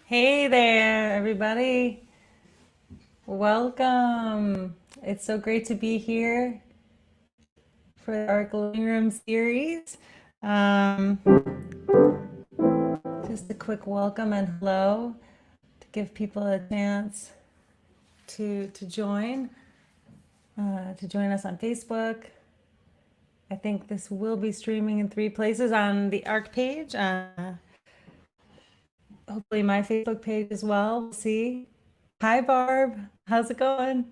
Hey there, everybody. Welcome. It's so great to be here for the Ark Living Room Series. Um, just a quick welcome and hello to give people a chance to join us on Facebook. I think this will be streaming in 3 places on the Ark page. Hopefully my Facebook page as well. We'll see. Hi, Barb. How's it going?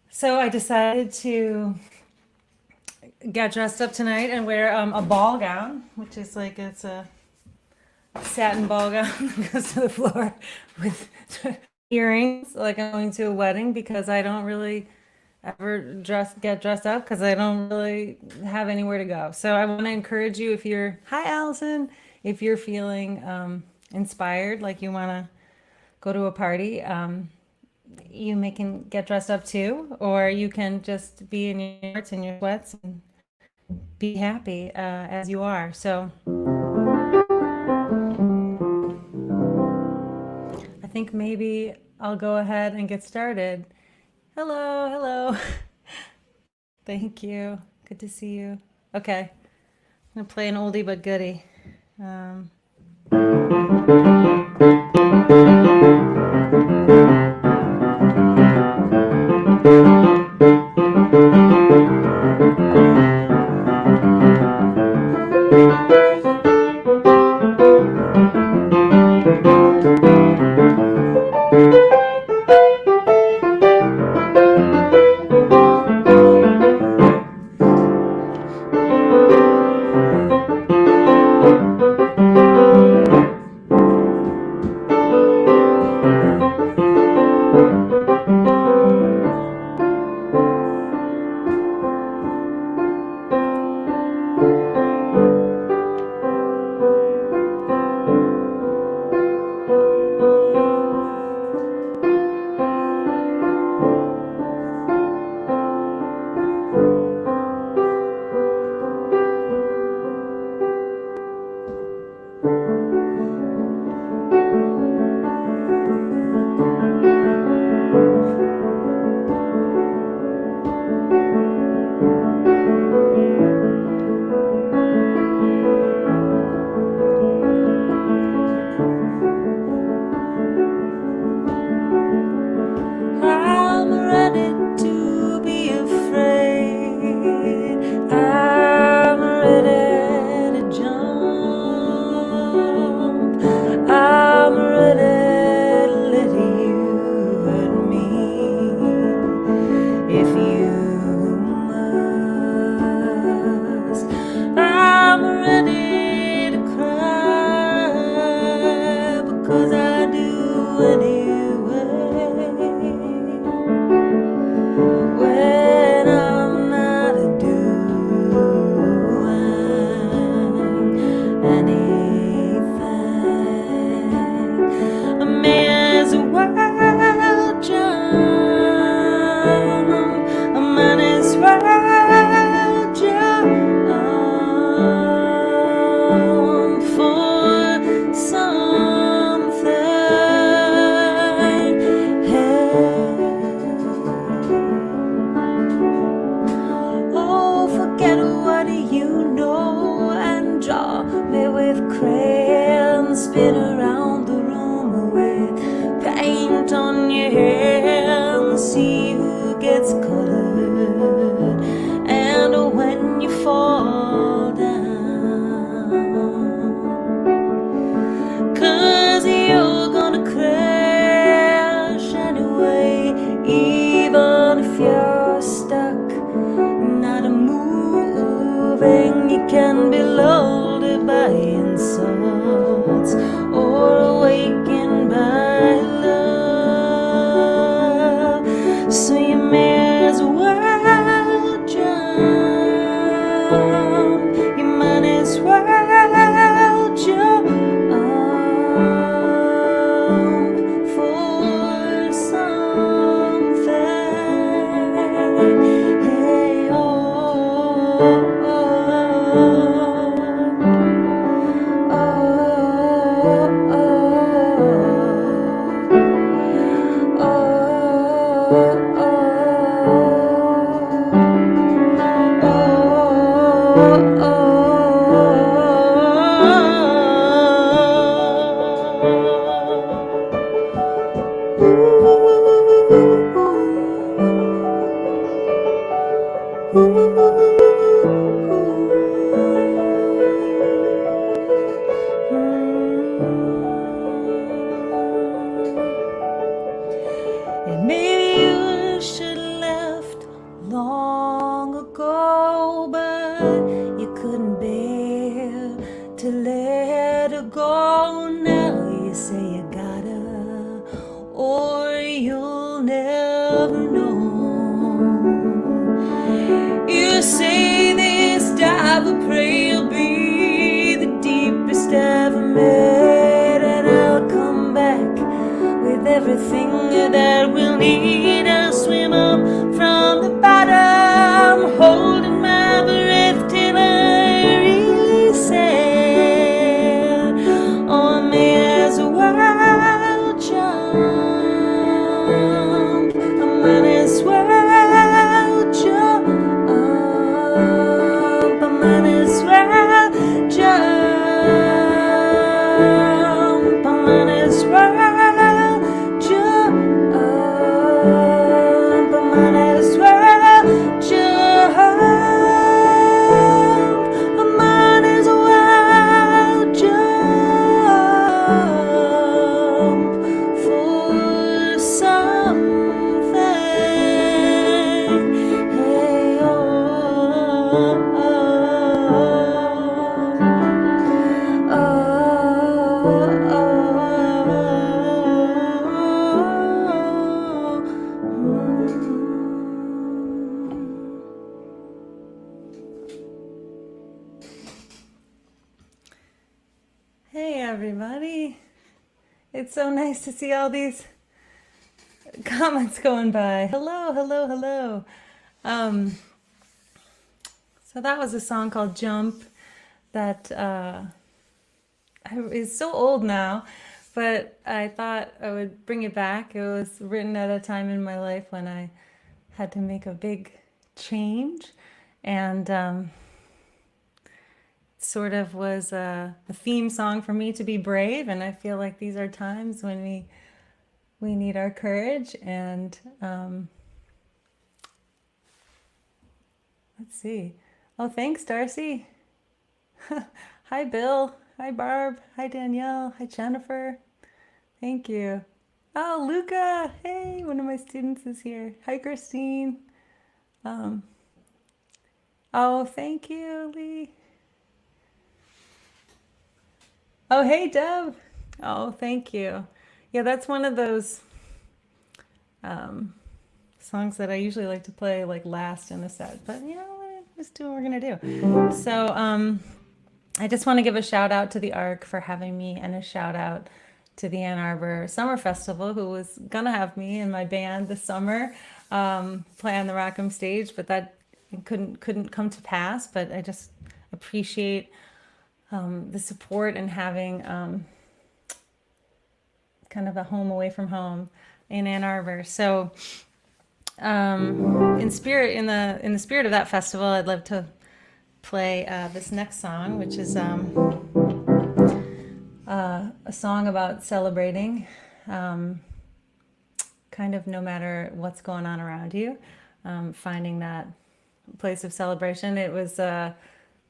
So I decided to get dressed up tonight and wear a ball gown, which is like it's a satin ball gown that goes to the floor with earrings, like I'm going to a wedding because I don't really ever get dressed up because I don't really have anywhere to go. So I want to encourage you if you're hi Allison, if you're feeling inspired, like you want to go to a party, you can get dressed up too, or you can just be in your shorts and your sweats and be happy as you are. So I think maybe I'll go ahead and get started. Hello, hello. Thank you. Good to see you. Okay, I'm gonna play an oldie but goodie. Um, I'm ready to be afraid. I'm ready to jump. I'm ready to let you hurt me if you must. I'm ready to cry because I do anyway. When I'm not doing anything, I may as well jump. I might as well jump for something. Oh, forget what you know and draw me with crayons. Spin around the room with paint on your hands. See who gets colored. And when you fall down, 'cause you're gonna crash anyway, even if you're stuck. Not moving, you can be loaded by insults or awakened by love. So you may as well jump. You might as well jump for something. Hey, oh. everybody. It's so nice to see all these comments going by. Hello, hello, hello. Um, so that was a song called Jump that is so old now, but I thought I would bring it back. It was written at a time in my life when I had to make a big change, and sort of was a theme song for me to be brave. And I feel like these are times when we need our courage. And let's see. Oh, thanks, Darcy. Hi, Bill. Hi, Barb. Hi, Danielle. Hi, Jennifer. Thank you. Oh, Luca. Hey, one of my students is here. Hi, Christine. Oh, thank you, Lee. Oh, hey, Deb. Oh, thank you. Yeah, that's one of those songs that I usually like to play like last in a set, but you know, just do what we're gonna do. So I just want to give a shout out to the Ark for having me, and a shout out to the Ann Arbor Summer Festival, who was gonna have me and my band this summer play on the Rackham stage, but that couldn't come to pass. But I just appreciate the support and having kind of a home away from home in Ann Arbor. So in the spirit of that festival, I'd love to play this next song, which is a song about celebrating, kind of no matter what's going on around you, finding that place of celebration. It was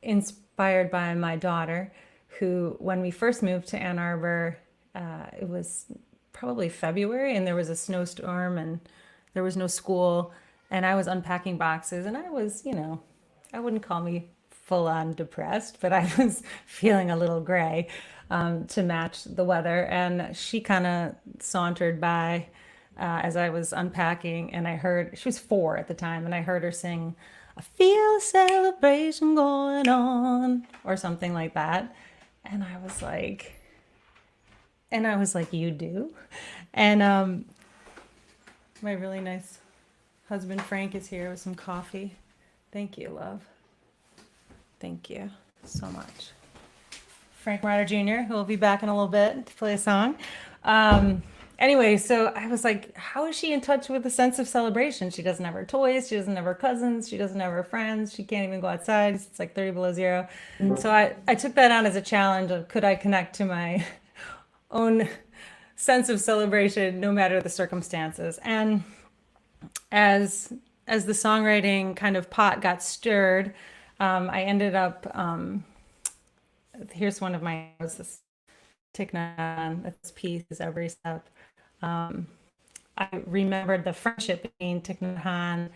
inspired by my daughter, who, when we first moved to Ann Arbor, it was probably February, and there was a snowstorm, and there was no school, and I was unpacking boxes, and I was, you know, I wouldn't call me full on depressed, but I was feeling a little gray to match the weather. And she kind of sauntered by as I was unpacking, and I heard, she was 4 at the time, and I heard her sing, "I feel a celebration going on," or something like that. And I was like, you do? And my really nice husband Frank is here with some coffee. Thank you, love. Thank you so much. Frank Ryder Jr., who will be back in a little bit to play a song. Anyway, so I was like, how is she in touch with the sense of celebration? She doesn't have her toys, she doesn't have her cousins, she doesn't have her friends, she can't even go outside. It's like 30 below zero. So I took that on as a challenge of, could I connect to my own sense of celebration no matter the circumstances? And as the songwriting kind of pot got stirred, I ended up, here's one of my notes, this Thich Nhat Hanh, this piece is every step. I remembered the friendship between Thich Nhat Hanh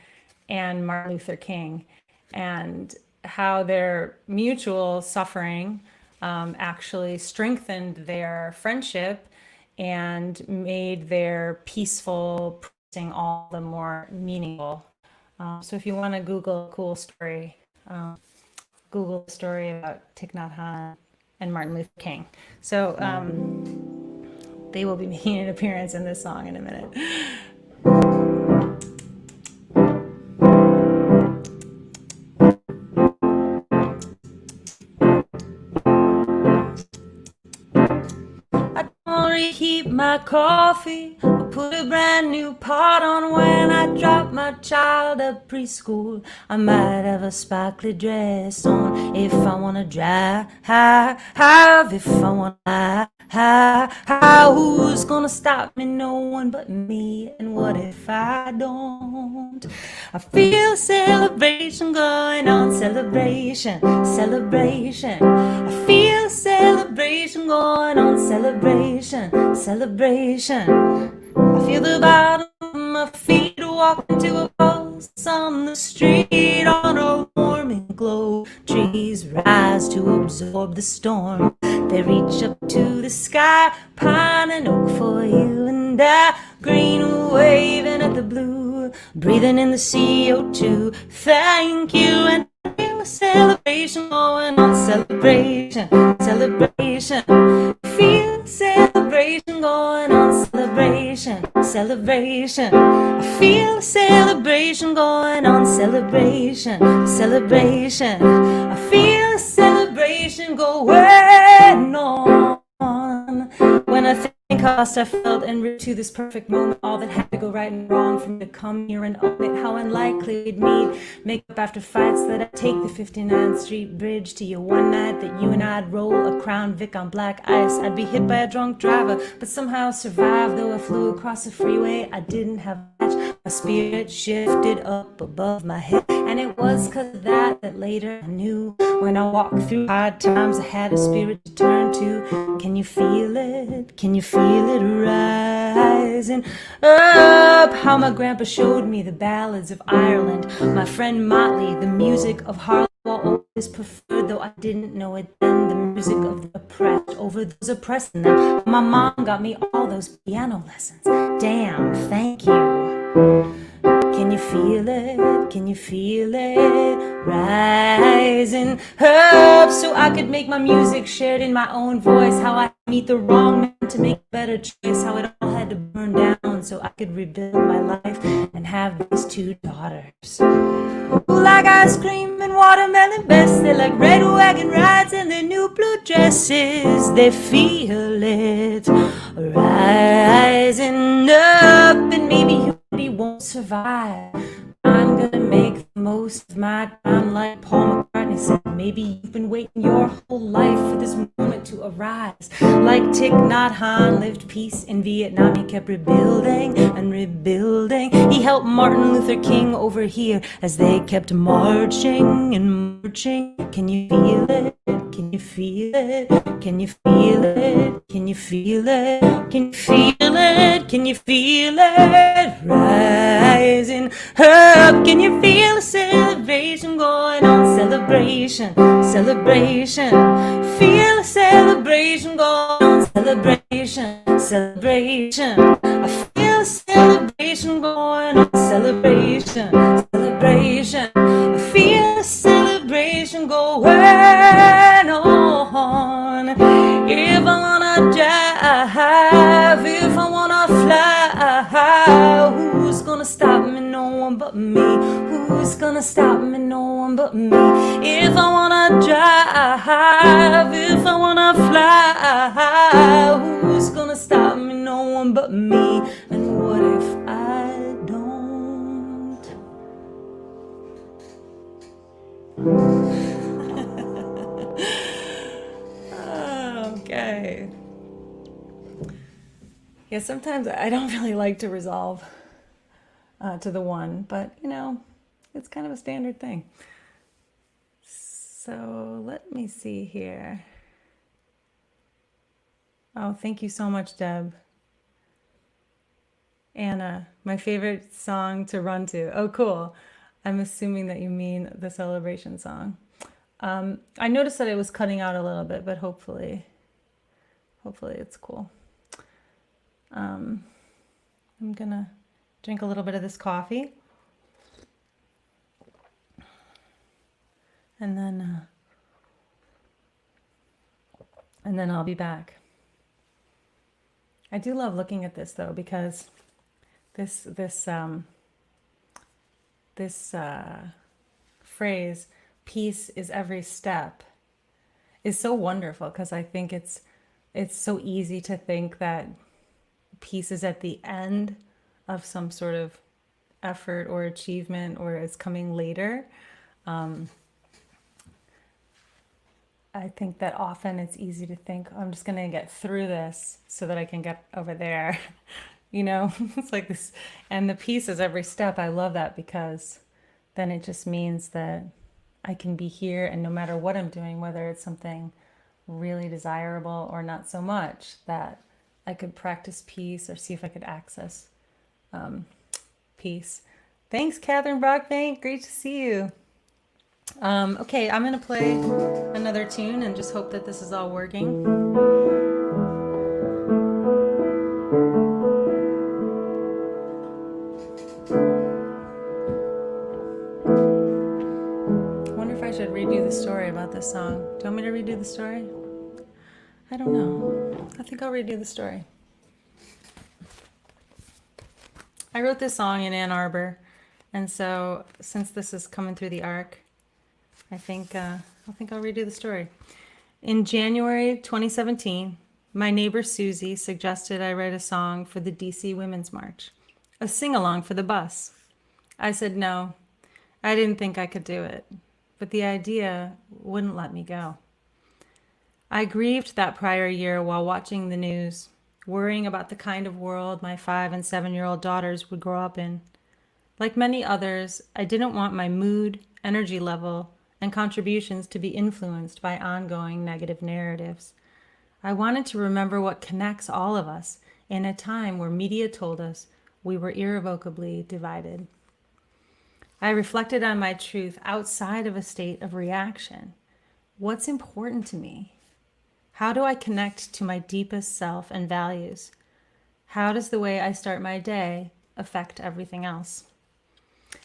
and Martin Luther King, and how their mutual suffering actually strengthened their friendship and made their peaceful protesting all the more meaningful. So if you want to Google a cool story, Google the story about Thich Nhat Hanh and Martin Luther King. So they will be making an appearance in this song in a minute. Keep my coffee, I put a brand new pot on when I drop my child at preschool. I might have a sparkly dress on if I wanna drive, if I wanna who's gonna stop me? No one but me. And what if I don't? I feel celebration going on, celebration, celebration. I feel celebration going on, celebration, celebration. I feel the bottom of my feet walking to a pulse on the street on a warming glow. Trees rise to absorb the storm. They reach up to the sky, pine and oak for you and I. Green waving at the blue, breathing in the CO2. Thank you, and I feel a celebration going on, celebration, celebration. going on, celebration, celebration. I feel a celebration going on, celebration, celebration. I feel a celebration going on. When I think how lost I felt en route to this perfect moment, all that had to go right and wrong for me to come here and own it, how unlikely we'd meet, make up after fights, that I'd take the 59th Street Bridge to you one night, that you and I'd roll a Crown Vic on black ice. I'd be hit by a drunk driver, but somehow survive, though I flew across the freeway. I didn't have a match, my spirit shifted up above my head, and it was 'cause of that that later I knew, when I walked through hard times, I had a spirit to turn to. Can you feel it? Can you feel it rising up? How my grandpa showed me the ballads of Ireland, my friend Motley, the music of Harlem, I always preferred, though I didn't know it then, the music of the oppressed over those oppressing them. My mom got me all those piano lessons. Damn, thank you. Can you feel it? Can you feel it rising up? So I could make my music shared in my own voice, how I meet the wrong man to make a better choice, how it all had to burn down so I could rebuild my life and have these two daughters who like ice cream and watermelon best. They like red wagon rides and their new blue dresses. They feel it rising up, and maybe humanity won't survive. I'm gonna make the most of my time, like Paul McCartney said. Maybe you've been waiting your whole life for this moment to arise. Like Thich Nhat Hanh lived peace in Vietnam. He kept rebuilding and rebuilding. He helped Martin Luther King over here as they kept marching and marching. Can you feel it? Can you feel it? Can you feel it? Can you feel it? Can you feel it? Can you feel it rising up? Can you feel a celebration going on? Celebration, celebration. Feel a celebration going on. Celebration, celebration. I feel a celebration going on. Celebration, celebration. I feel a celebration going on. If I wanna drive, if I wanna fly, who's gonna stop me? No one but me. Who's gonna stop me? No one but me. If I wanna drive, if I wanna fly, who's gonna stop me? No one but me. And what if I don't? Okay. Yeah, sometimes I don't really like to resolve to the one, but you know, it's kind of a standard thing. So let me see here. Oh, thank you so much, Deb. Anna, my favorite song to run to. Oh, cool. I'm assuming that you mean the celebration song. I noticed that it was cutting out a little bit, but hopefully it's cool. I'm gonna drink a little bit of this coffee, and then I'll be back. I do love looking at this though, because this phrase, peace is every step, is so wonderful, because I think it's so easy to think that peace is at the end of some sort of effort or achievement, or is coming later. I think that often it's easy to think, I'm just going to get through this so that I can get over there. You know, it's like this. And the peace is every step. I love that, because then it just means that I can be here, and no matter what I'm doing, whether it's something really desirable or not so much, that I could practice peace or see if I could access peace. Thanks, Catherine Brockbank. Great to see you. Okay, I'm going to play another tune and just hope that this is all working. I wonder if I should redo the story about this song. Do you want me to redo the story? I don't know. I think I'll redo the story. I wrote this song in Ann Arbor, and so since this is coming through the Ark, I think I'll redo the story. In January 2017, my neighbor Susie suggested I write a song for the DC Women's March, a sing-along for the bus. I said no. I didn't think I could do it, but the idea wouldn't let me go. I grieved that prior year while watching the news, worrying about the kind of world my 5 and 7-year-old daughters would grow up in. Like many others, I didn't want my mood, energy level, and contributions to be influenced by ongoing negative narratives. I wanted to remember what connects all of us in a time where media told us we were irrevocably divided. I reflected on my truth outside of a state of reaction. What's important to me? How do I connect to my deepest self and values? How does the way I start my day affect everything else?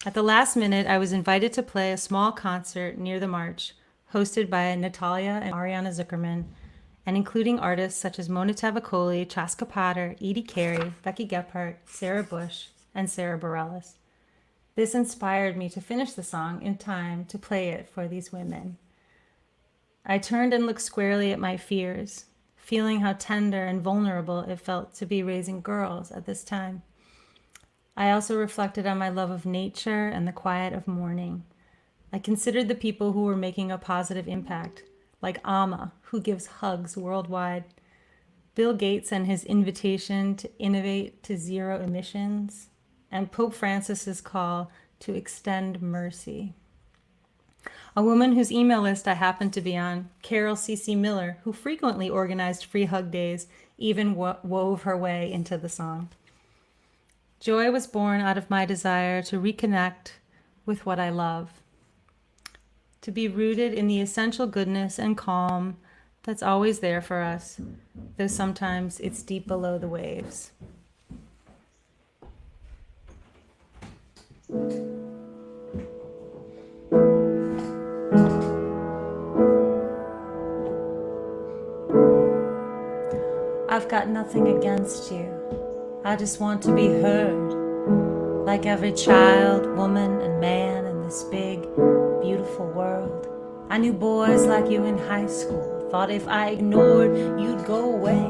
At the last minute, I was invited to play a small concert near the march, hosted by Natalia and Ariana Zuckerman, and including artists such as Mona Tavakoli, Chaska Potter, Edie Carey, Becky Gephardt, Sarah Bush, and Sarah Bareilles. This inspired me to finish the song in time to play it for these women. I turned and looked squarely at my fears, feeling how tender and vulnerable it felt to be raising girls at this time. I also reflected on my love of nature and the quiet of mourning. I considered the people who were making a positive impact, like Amma, who gives hugs worldwide, Bill Gates and his invitation to innovate to zero emissions, and Pope Francis's call to extend mercy. A woman whose email list I happened to be on, Carol C.C. Miller, who frequently organized free hug days, even wove her way into the song. Joy was born out of my desire to reconnect with what I love, to be rooted in the essential goodness and calm that's always there for us, though sometimes it's deep below the waves. I've got nothing against you. I just want to be heard, like every child, woman, and man in this big, beautiful world. I knew boys like you in high school, thought if I ignored, you'd go away.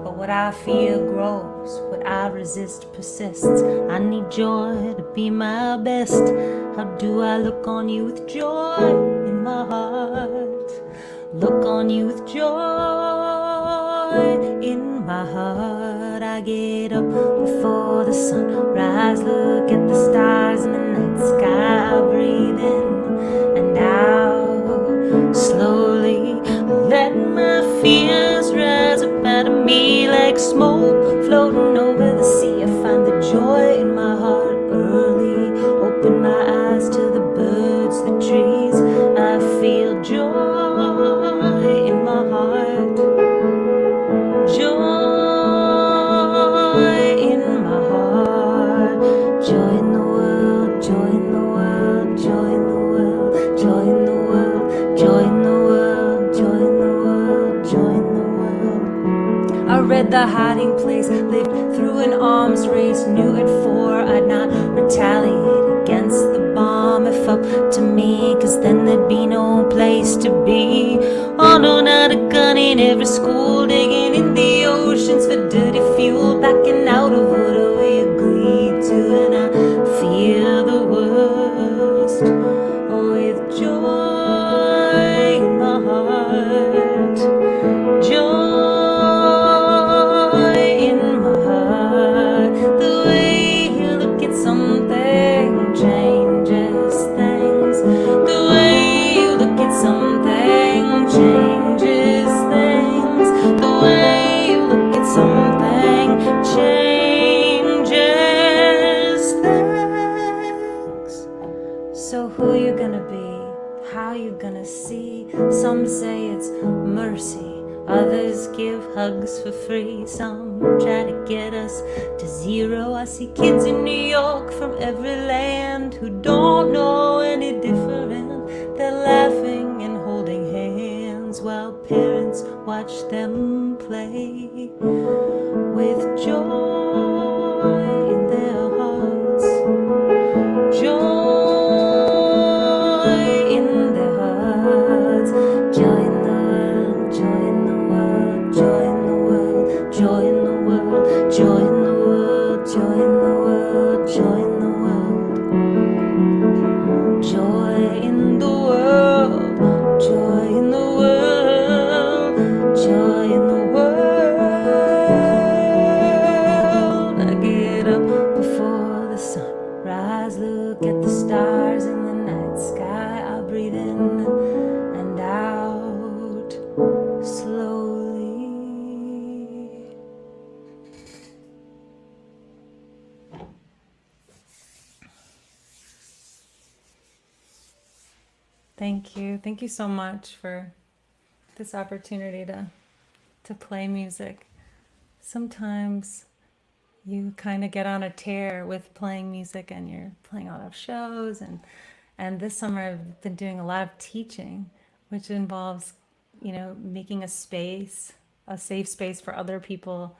But what I fear grows, what I resist persists. I need joy to be my best. How do I look on you with joy in my heart? Look on you with joy in my heart. I get up before the sunrise, look at the stars in the night sky. I breathe in and out slowly, let my fears rise up out of me like smoke floating over the sea. I find the joy in my heart early, open my eyes to the birds, the trees. I feel joy in my heart, joy in my heart, joy in the world, joy in the world, joy in the world, joy in the world, joy in the world, joy in the world, joy in the world. I read The Hiding Place, lived through an arms race, knew at 4 I'd not retaliate against the bomb if up to me, cause then there'd be no place to be. Oh no, not a gun in every school, digging in the oceans for dirty fuel, backing out of whatever we agreed to, and I fear the worst. Oh, with joy in my heart, joy in my heart. The way you look at something changes things. The way you look at something changes things. The way you look at something changes things. So who you gonna be? How you gonna see? Some say it's mercy, others give hugs for free. Some try to get us to zero. I see kids in New York from every land who don't know any different. They're laughing and holding hands while parents watch them play with joy in their heart. Joy in their hearts, joy in the world, joy in the world, joy in the world, joy in the world, joy in the world, joy in the world, joy in the world, joy in the world, joy in the world, joy in the world. I get up before the sunrise, look at the stars in the night sky. I'll breathe in and out slowly. Thank you. Thank you so much for this opportunity to play music. Sometimes you kind of get on a tear with playing music and you're playing a lot of shows, and this summer I've been doing a lot of teaching, which involves, making a space, a safe space for other people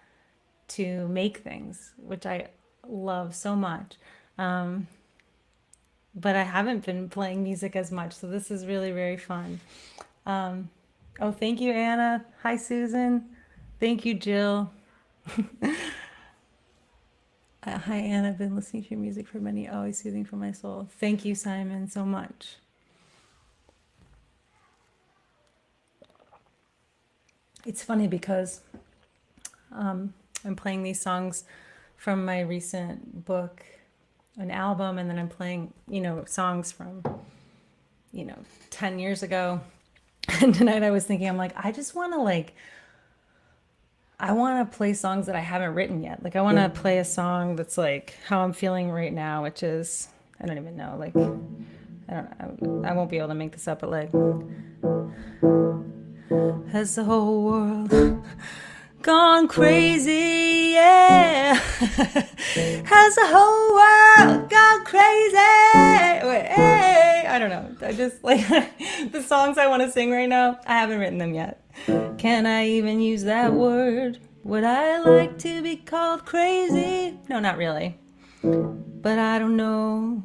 to make things, which I love so much. But I haven't been playing music as much, so this is really very fun. Oh, thank you, Anna. Hi, Susan. Thank you, Jill. Hi, Anna. I've been listening to your music for many, always soothing for my soul. Thank you, Simon, so much. It's funny because I'm playing these songs from my recent book, an album, and then I'm playing, songs from, 10 years ago. And tonight I was thinking, I'm like, I just want to I want to play songs that I haven't written yet. I want to play a song that's like how I'm feeling right now, which is, I don't even know, I won't be able to make this up, but has the whole world gone crazy, yeah. Has the whole world gone crazy? Wait, hey, I don't know. I just the songs I want to sing right now, I haven't written them yet. Can I even use that word? Would I like to be called crazy? No, not really. But I don't know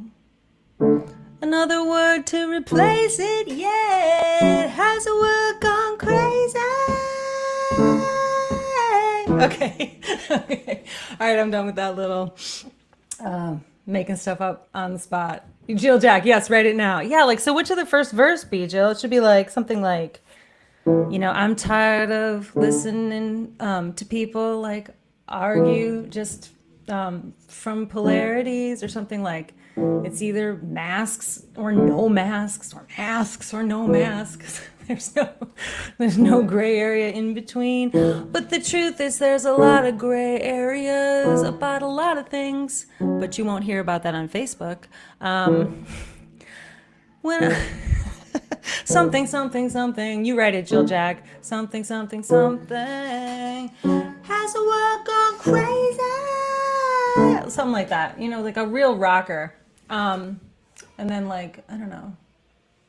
another word to replace it, yeah. Has the world gone crazy? Okay. Okay. All right, I'm done with that little making stuff up on the spot. Jill Jack, yes, write it now. Yeah, so what should the first verse be, Jill? It should be something like, I'm tired of listening to people argue just from polarities, or something like it's either masks or no masks, or masks or no masks. There's no gray area in between. But the truth is there's a lot of gray areas about a lot of things, but you won't hear about that on Facebook. When something, something, something, you write it, Jill Jack. Something, something, something. Has the world gone crazy? Something like that, like a real rocker. And then I don't know.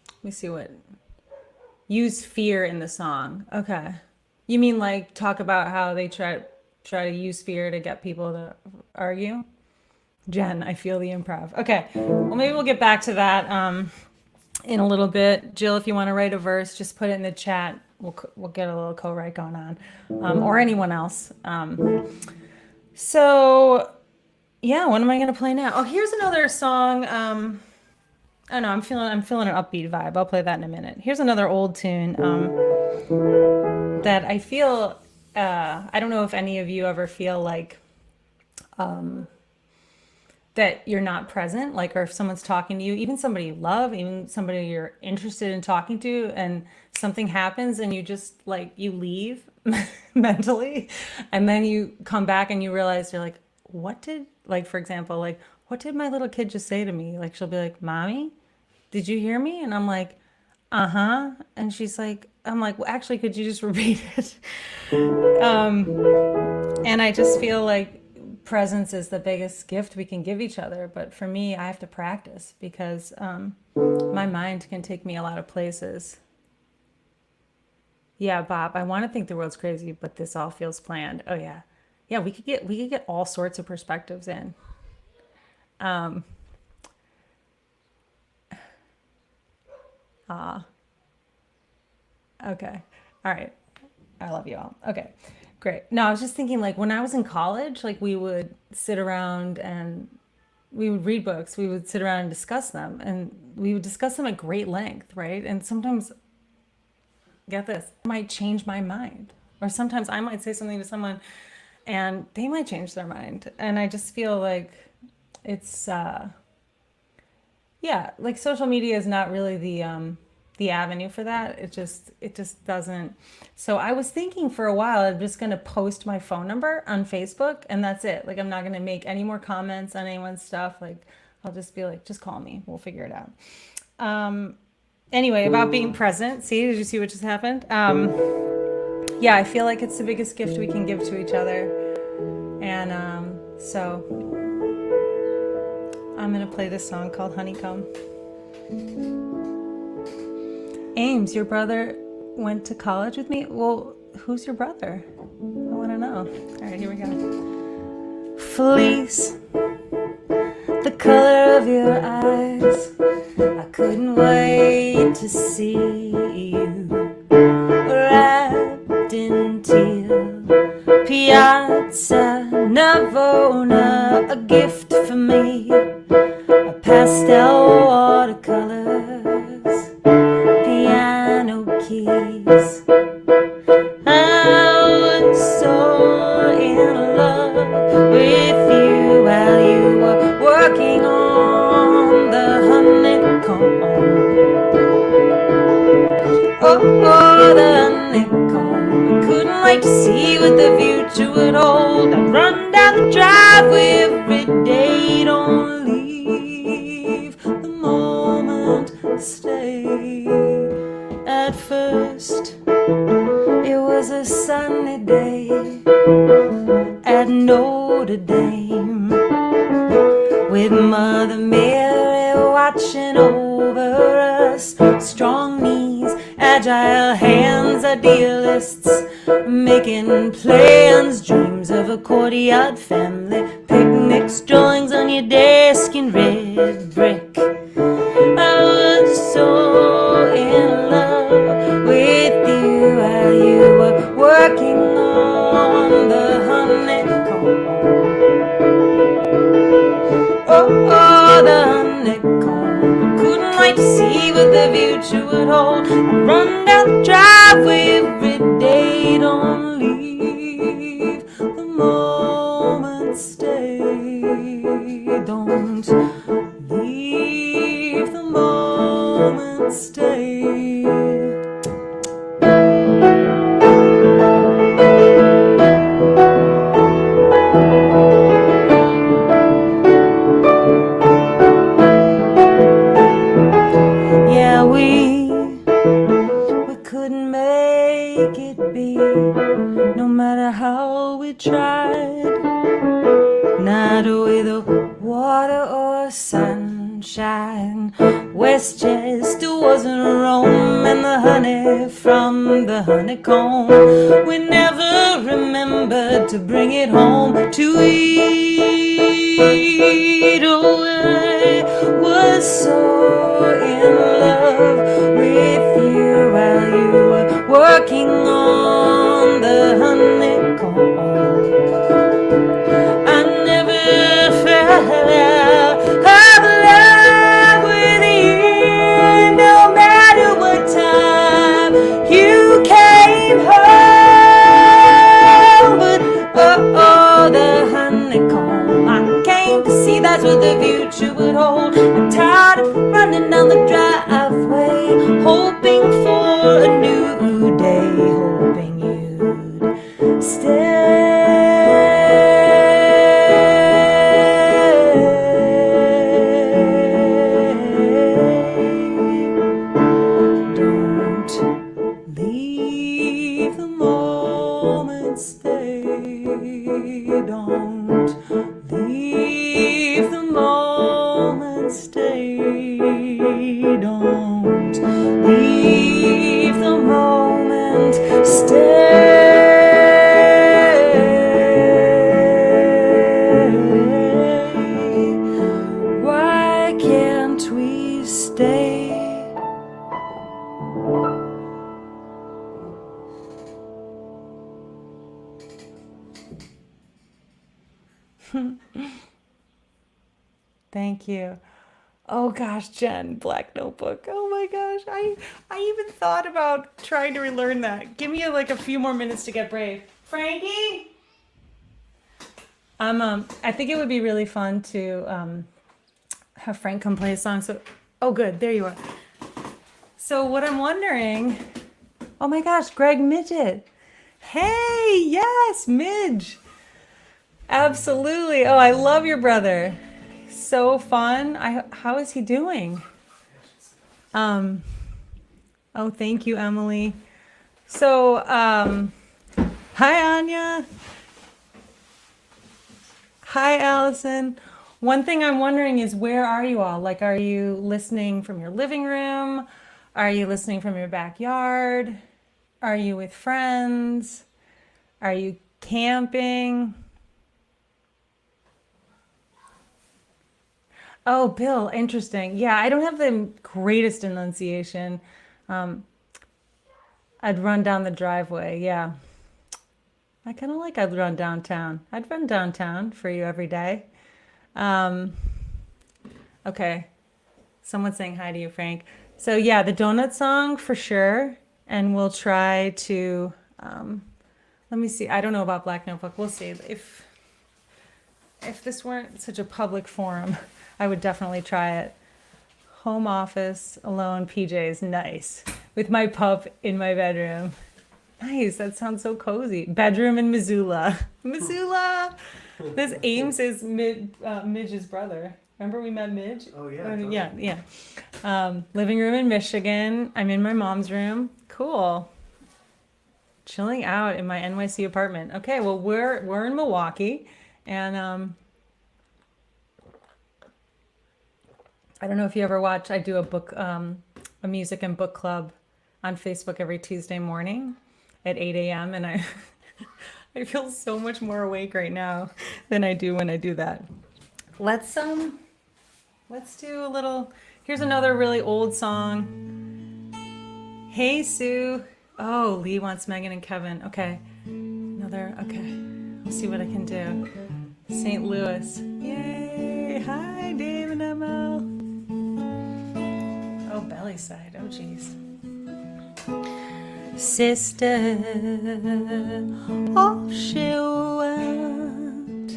Let me see what. Use fear in the song. Okay. You mean talk about how they try to use fear to get people to argue? Jen, I feel the improv. Okay. Well, maybe we'll get back to that in a little bit. Jill, if you want to write a verse, just put it in the chat. We'll get a little co-write going on, or anyone else. So yeah, what am I going to play now? Oh, here's another song. Oh no, I'm feeling an upbeat vibe. I'll play that in a minute. Here's another old tune that I feel. I don't know if any of you ever feel that you're not present, or if someone's talking to you, even somebody you love, even somebody you're interested in talking to, and something happens and you just you leave mentally, and then you come back and you realize you're what did, for example, what did my little kid just say to me? She'll be like, Mommy, did you hear me? And I'm like, uh-huh. And she's like, I'm like, well, actually, could you just repeat it? And I just feel presence is the biggest gift we can give each other. But for me, I have to practice because my mind can take me a lot of places. Yeah, Bob, I want to think the world's crazy, but this all feels planned. Oh yeah. Yeah, we could get all sorts of perspectives in. Okay. All right. I love you all. Okay. Great. No, I was just thinking like when I was in college, like we would sit around and we would read books, we would sit around and discuss them, and we would discuss them at great length, right? And sometimes, get this, I might change my mind. Or sometimes I might say something to someone and they might change their mind. And I just feel like it's yeah, like social media is not really the avenue for that. It just doesn't. So I was thinking for a while I'm just going to post my phone number on Facebook and that's it. Like I'm not going to make any more comments on anyone's stuff. Like I'll just be like, just call me. We'll figure it out. Anyway, about being present. See, did you see what just happened? Yeah, I feel like it's the biggest gift we can give to each other. And so I'm going to play this song called Honeycomb. Ames, your brother went to college with me? Well, who's your brother? I want to know. All right, here we go. Fleece, the color of your eyes. I couldn't wait to see you wrapped in teal. Piazza Navona, a gift for me. A pastel watercolors, piano keys. I was so in love with you while you were working on the honeycomb. Oh, the honeycomb. I couldn't wait to see what the future would hold. I'd run down the driveway every day. Don't leave the moment, stay. At first, it was a sunny day at Notre Dame, with Mother Mary watching over us. Strong knees, agile hands, idealists making plans, dreams of a courtyard family, picnics, drawings on your desk in red brick. I was so in love with you while you were working on the honeycomb. Oh, the honeycomb. I couldn't wait to see what the future would hold. I'd run down the driveway every day. Don't leave the moment, stay. Don't leave the moment, stay. Yeah, we couldn't make it be, no matter how we tried. Not with water or sunshine. Westchester wasn't Rome, and the honey from the honeycomb, we never remembered to bring it home to eat. Oh, I was so in love with you while you were working on the honeycomb. I never fell out of love with you, no matter what time you came home. But oh, the honeycomb, I came to see that's what the future would hold. I'm tired of running down the driveway, hoping for a new day, hoping you'd stay. Don't leave the moment, stay. Don't leave the moment, stay. Why can't we stay? Thank you. Oh gosh, Jen, Black Notebook. Oh my gosh, I even thought about trying to relearn that. Give me like a few more minutes to get brave. Frankie, I think it would be really fun to have Frank come play a song. So, oh good, there you are. So what I'm wondering, oh my gosh, Greg Midget. Hey, yes, Midge. Absolutely. Oh, I love your brother. So fun. How is he doing? Oh, thank you, Emily. So, hi, Anya. Hi, Allison. One thing I'm wondering is where are you all? Like, are you listening from your living room? Are you listening from your backyard? Are you with friends? Are you camping? Oh, Bill, interesting. Yeah, I don't have the greatest enunciation. I'd run down the driveway. Yeah. I kind of like I'd run downtown. I'd run downtown for you every day. Okay. Someone's saying hi to you, Frank. So yeah, the donut song for sure. And we'll try to, let me see. I don't know about Black Notebook. We'll see. If this weren't such a public forum, I would definitely try it. Home office, alone, PJs, nice. With my pup in my bedroom. Nice, that sounds so cozy. Bedroom in Missoula. Missoula! This Ames is Midge's brother. Remember we met Midge? Oh, yeah. Yeah. Living room in Michigan. I'm in my mom's room. Cool. Chilling out in my NYC apartment. Okay, well, we're in Milwaukee. And I don't know if you ever watch, I do a music and book club on Facebook every Tuesday morning at 8 a.m. And I feel so much more awake right now than I do when I do that. Let's do a little, here's another really old song. Hey Sue. Oh, Lee wants Megan and Kevin. Okay. Okay. I'll see what I can do. St. Louis. Yay. Hi, Dave and Emma. Oh, belly side. Oh, geez. Sister, off she went,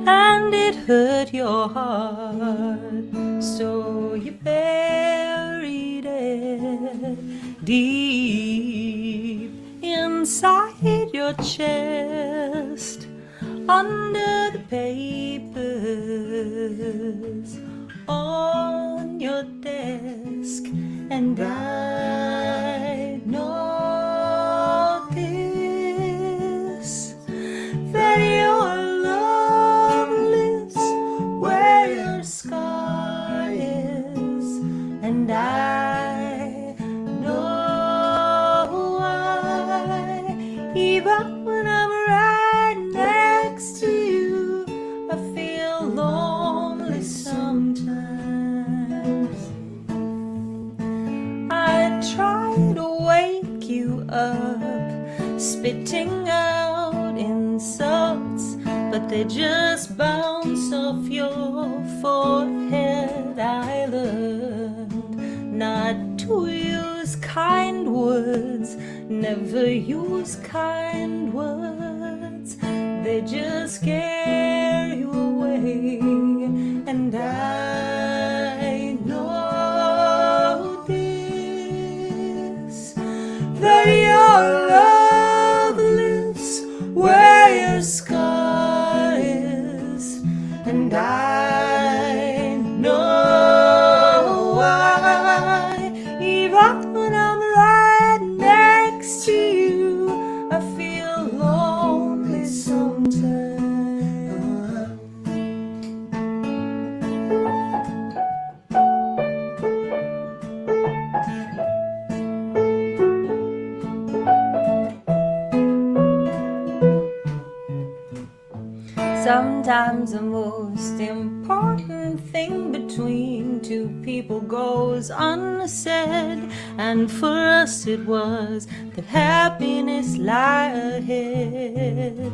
and it hurt your heart, so you buried it deep inside your chest, under the papers on your desk. And I know this, that you're loveless where your scar is. And I know why, even when I'm right next to you, I feel lonely sometimes. I try to wake you up, spitting out insults, but they just bounce off your forehead. I learned not to use kind words, never use kind words. They just scare you away, and I know this, that you're loveless where your scar is. And I know why, even when I'm right next to you, I feel lonely sometimes. Sometimes the most important thing between two people goes unsaid, and for us it was that happiness lie ahead.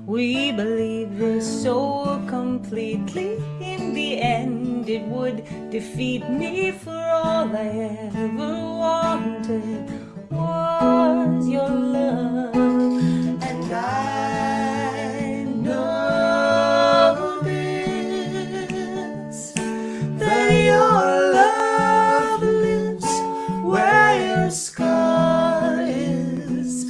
We believed this so completely. In the end, it would defeat me, for all I ever wanted was your love. And I know this, that your love lives where your scar is.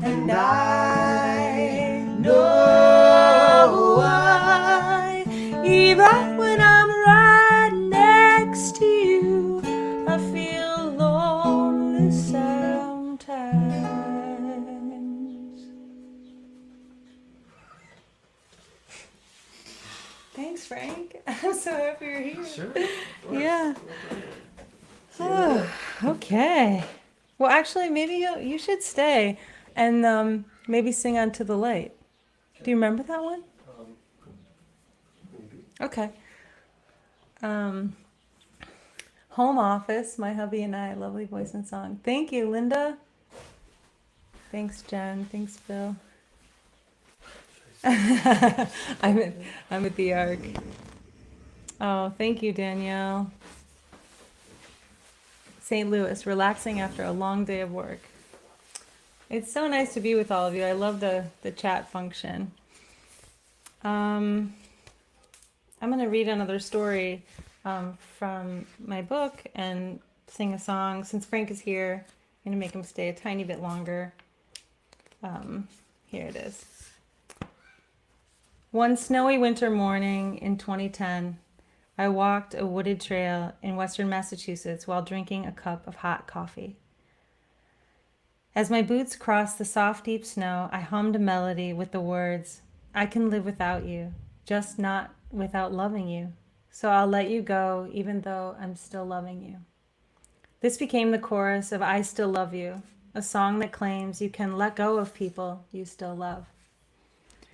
And I know why, even when I'm right next to you, I feel lonely sometimes. Thanks, Frank. I'm so happy you're here. Sure. Yeah. Oh, okay. Well, actually, maybe you should stay and maybe sing "Unto the Light." Do you remember that one? Maybe. Okay. Home Office, my hubby and I, lovely voice and song. Thank you, Linda. Thanks, Jen. Thanks, Bill. I'm at the Ark. Oh, thank you, Danielle. St. Louis, relaxing after a long day of work. It's so nice to be with all of you. I love the chat function. I'm going to read another story from my book and sing a song. Since Frank is here, I'm going to make him stay a tiny bit longer. Here it is. One snowy winter morning in 2010, I walked a wooded trail in western Massachusetts while drinking a cup of hot coffee. As my boots crossed the soft, deep snow, I hummed a melody with the words, "I can live without you, just not without loving you. So I'll let you go even though I'm still loving you." This became the chorus of "I Still Love You," a song that claims you can let go of people you still love.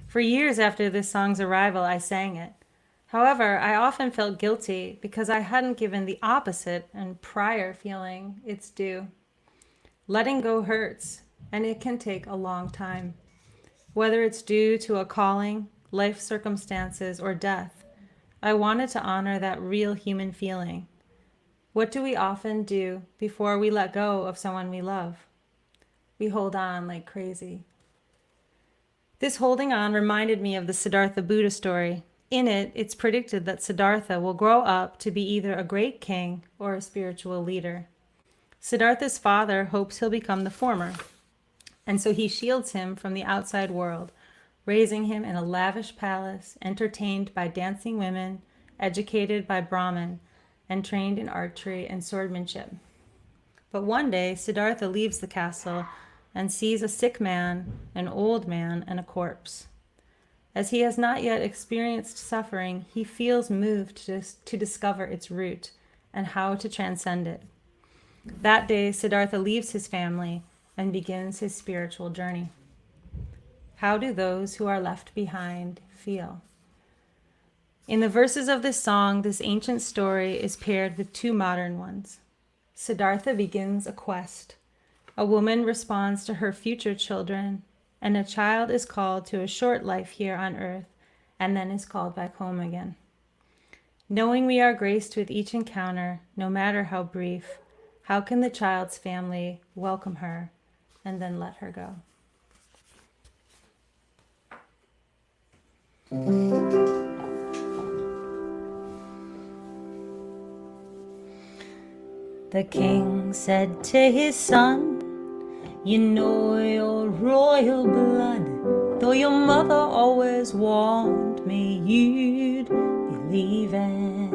For years after this song's arrival, I sang it. However, I often felt guilty because I hadn't given the opposite and prior feeling its due. Letting go hurts, and it can take a long time. Whether it's due to a calling, life circumstances, or death, I wanted to honor that real human feeling. What do we often do before we let go of someone we love? We hold on like crazy. This holding on reminded me of the Siddhartha Buddha story. In it, it's predicted that Siddhartha will grow up to be either a great king or a spiritual leader. Siddhartha's father hopes he'll become the former, and so he shields him from the outside world, raising him in a lavish palace, entertained by dancing women, educated by Brahmin, and trained in archery and swordsmanship. But one day, Siddhartha leaves the castle and sees a sick man, an old man, and a corpse. As he has not yet experienced suffering, he feels moved to discover its root and how to transcend it. That day, Siddhartha leaves his family and begins his spiritual journey. How do those who are left behind feel? In the verses of this song, this ancient story is paired with two modern ones. Siddhartha begins a quest. A woman responds to her future children, and a child is called to a short life here on earth and then is called back home again. Knowing we are graced with each encounter, no matter how brief, how can the child's family welcome her and then let her go? The king said to his son, "You know your royal blood, though your mother always warned me you'd be leaving.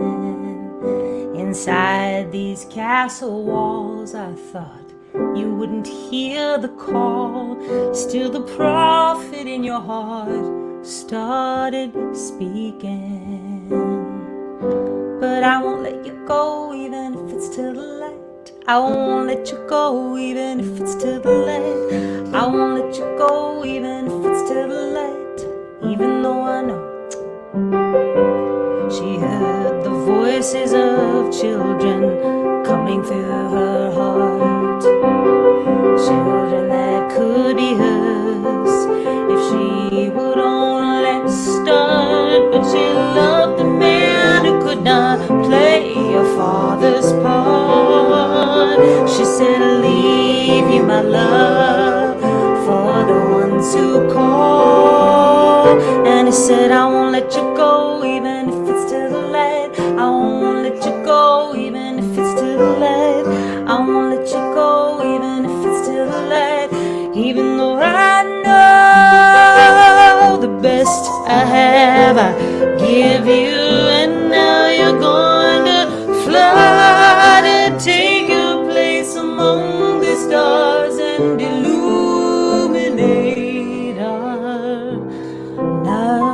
Inside these castle walls, I thought you wouldn't hear the call. Still the prophet in your heart started speaking. But I won't let you go even if it's to the light. I won't let you go even if it's to the light. I won't let you go even if it's to the light. Even though I know." She heard the voices of children coming through her heart. Children that could be hers if she would only farthest part. She said, I'll leave you my love for the ones who call. And he said, I won't let you go even if it's to the late. I won't let you go even if it's to the late. I won't let you go even if it's to the late. Even though I know the best I have I give you, and now you're going to fly to take your place among the stars and illuminate our night.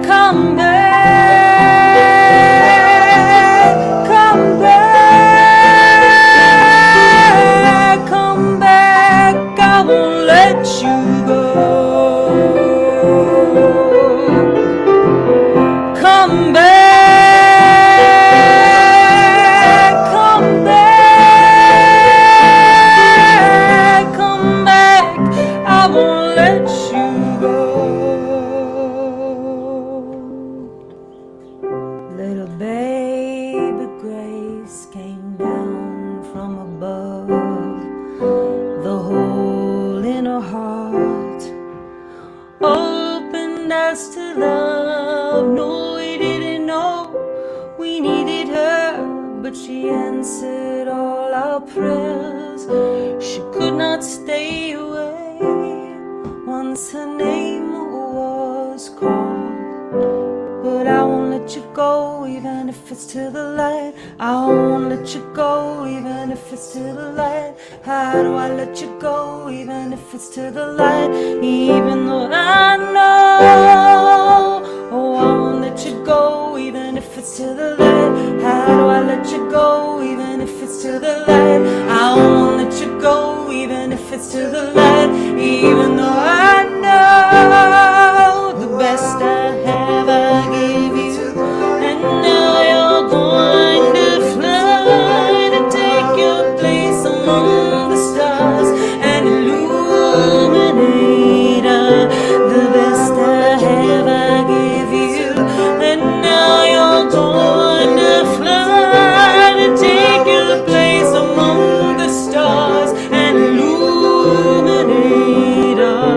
Come back, come back, come back, I won't let you go. Come back, come back, come back, I won't let you go. Little baby Grace came down from above. The hole in her heart opened us to love. No, we didn't know we needed her, but she answered all our prayers. She could not stay away once her name was called. But I won't let you go even if it's to the light. I won't let you go even if it's to the light. How do I let you go even if it's to the light? Even though I know, oh, I won't let you go even if it's to the light. How do I let you go even if it's to the light? I won't let you go even if it's to the light. Even though I know the best I have I gave you, and now you're going to fly to take your place among the stars and illuminate the best I have I gave you, and now you're going to fly to take your place among the stars and illuminate our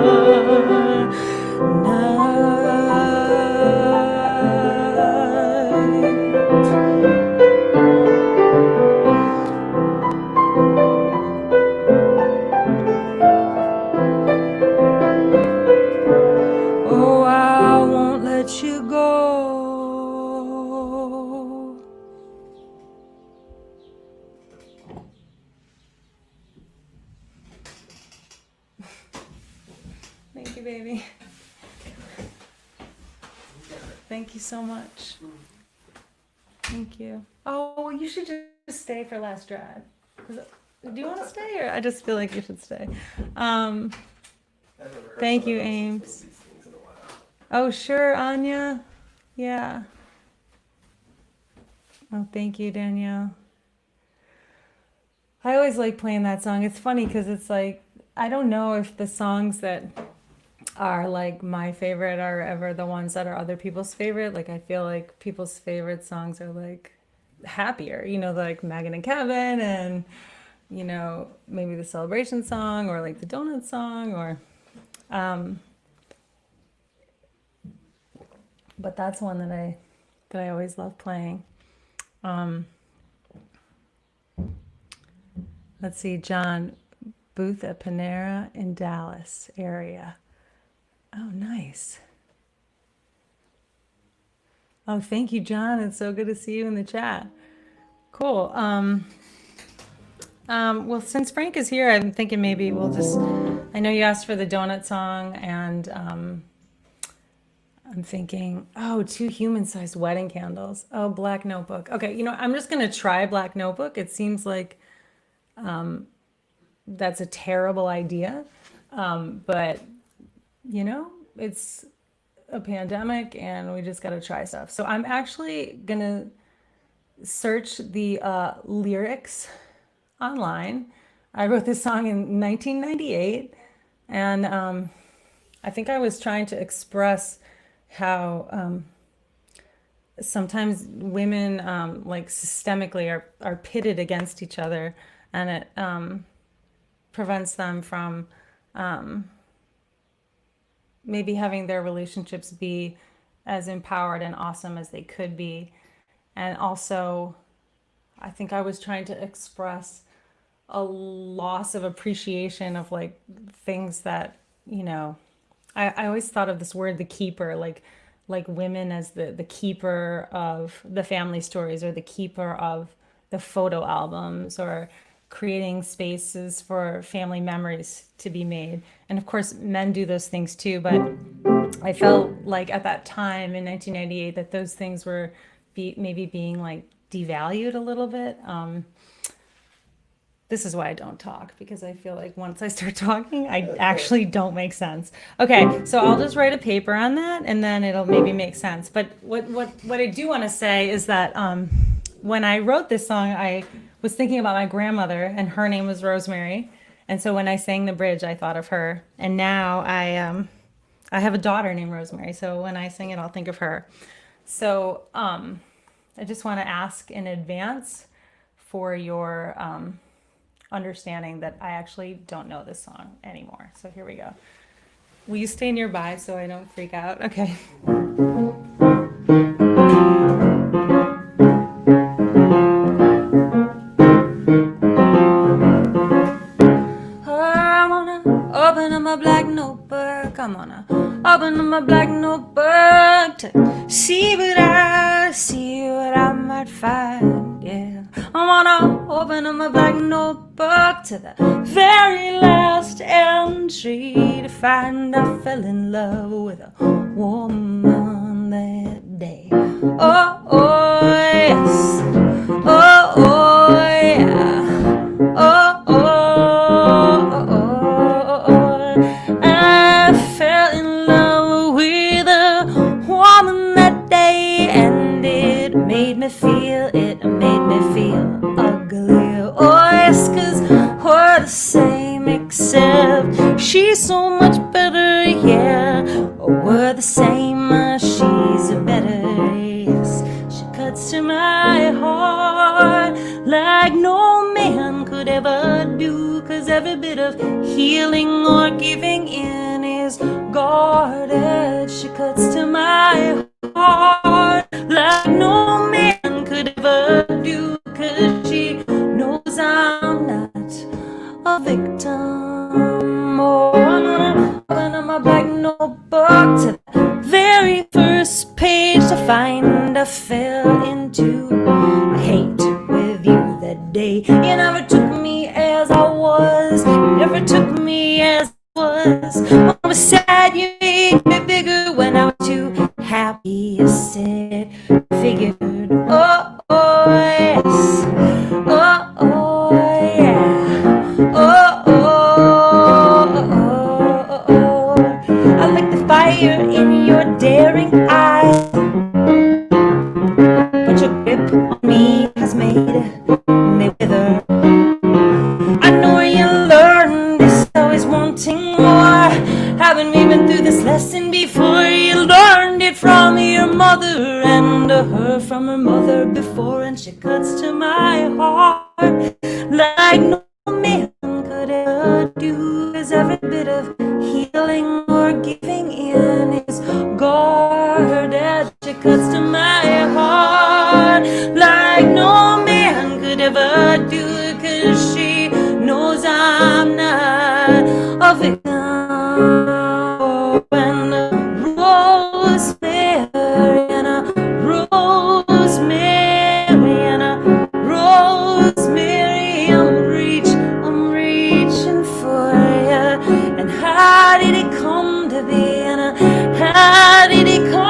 oh, I won't let you go. Thank you, baby. Thank you so much. Thank you. Oh, you should just stay for last drive. Do you want to stay, or I just feel like you should stay? Thank you, Ames. Oh, sure, Anya. Yeah. Oh, thank you, Danielle. I always like playing that song. It's funny because it's like, I don't know if the songs that are like my favorite are ever the ones that are other people's favorite. Like, I feel like people's favorite songs are like happier, you know, like Megan and Kevin, and, you know, maybe the celebration song or like the donut song, or but that's one that I always love playing. Let's see, John, booth at Panera in Dallas area. Oh, nice. Oh, thank you, John. It's so good to see you in the chat. Cool. Well, since Frank is here, I'm thinking maybe we'll just, I know you asked for the donut song, and I'm thinking, oh, two human-sized wedding candles. Oh, Black Notebook. Okay, I'm just gonna try Black Notebook. It seems like that's a terrible idea, but it's a pandemic and we just gotta try stuff. So I'm actually gonna search the lyrics online. I wrote this song in 1998, and I think I was trying to express how sometimes women like systemically are pitted against each other, and it prevents them from maybe having their relationships be as empowered and awesome as they could be. And also, I think I was trying to express a loss of appreciation of like things that, I always thought of this word, the keeper, like women as the keeper of the family stories, or the keeper of the photo albums, or creating spaces for family memories to be made. And of course, men do those things too, but I felt like at that time in 1998 that those things were maybe being like devalued a little bit. This is why I don't talk, because I feel like once I start talking, I actually don't make sense. Okay, so I'll just write a paper on that, and then it'll maybe make sense. But what I do want to say is that when I wrote this song, I was thinking about my grandmother, and her name was Rosemary. And so when I sang the bridge, I thought of her. And now I have a daughter named Rosemary, so when I sing it, I'll think of her. So I just want to ask in advance for your understanding that I actually don't know this song anymore. So here we go. Will you stay nearby so I don't freak out? Okay. I'm gonna open up my black notebook. I'm gonna open up my black notebook to see what I might find. Yeah, I wanna open up my black notebook to the very last entry to find I fell in love with a woman that day. Oh yes, oh yeah, I fell in love with a woman that day, and it made me feel ugly. Oh yes, 'cause we're the same, except she's so much better, yeah. We're the same, she's better, yes. She cuts to my heart like no man could ever do, 'cause every bit of healing or giving in is guarded. She cuts to my heart like no man could ever do, 'cause she knows I'm not a victim. Oh, I'm gonna open up my black notebook to the very first page to find I fell into hate with you that day. You never took me as I was, you never took me as I was. When I was sad, you made me bigger. When I was too happy, you said, figured. Oh yes, oh yeah, I like the fire in your daring eyes, but your grip on me has made me wither. I know you learned this, always wanting more. Haven't we been through this lesson before? You learned it from your mother, and her from her mother before. And she cuts to my heart like no man could ever do, 'cause every bit of healing or giving in is guarded. She cuts to my heart like no man could ever do, 'cause she knows I'm not a victim. And a rosemary and a rosemary and a rosemary, I'm reaching for you. And how did it come to be? And how did it come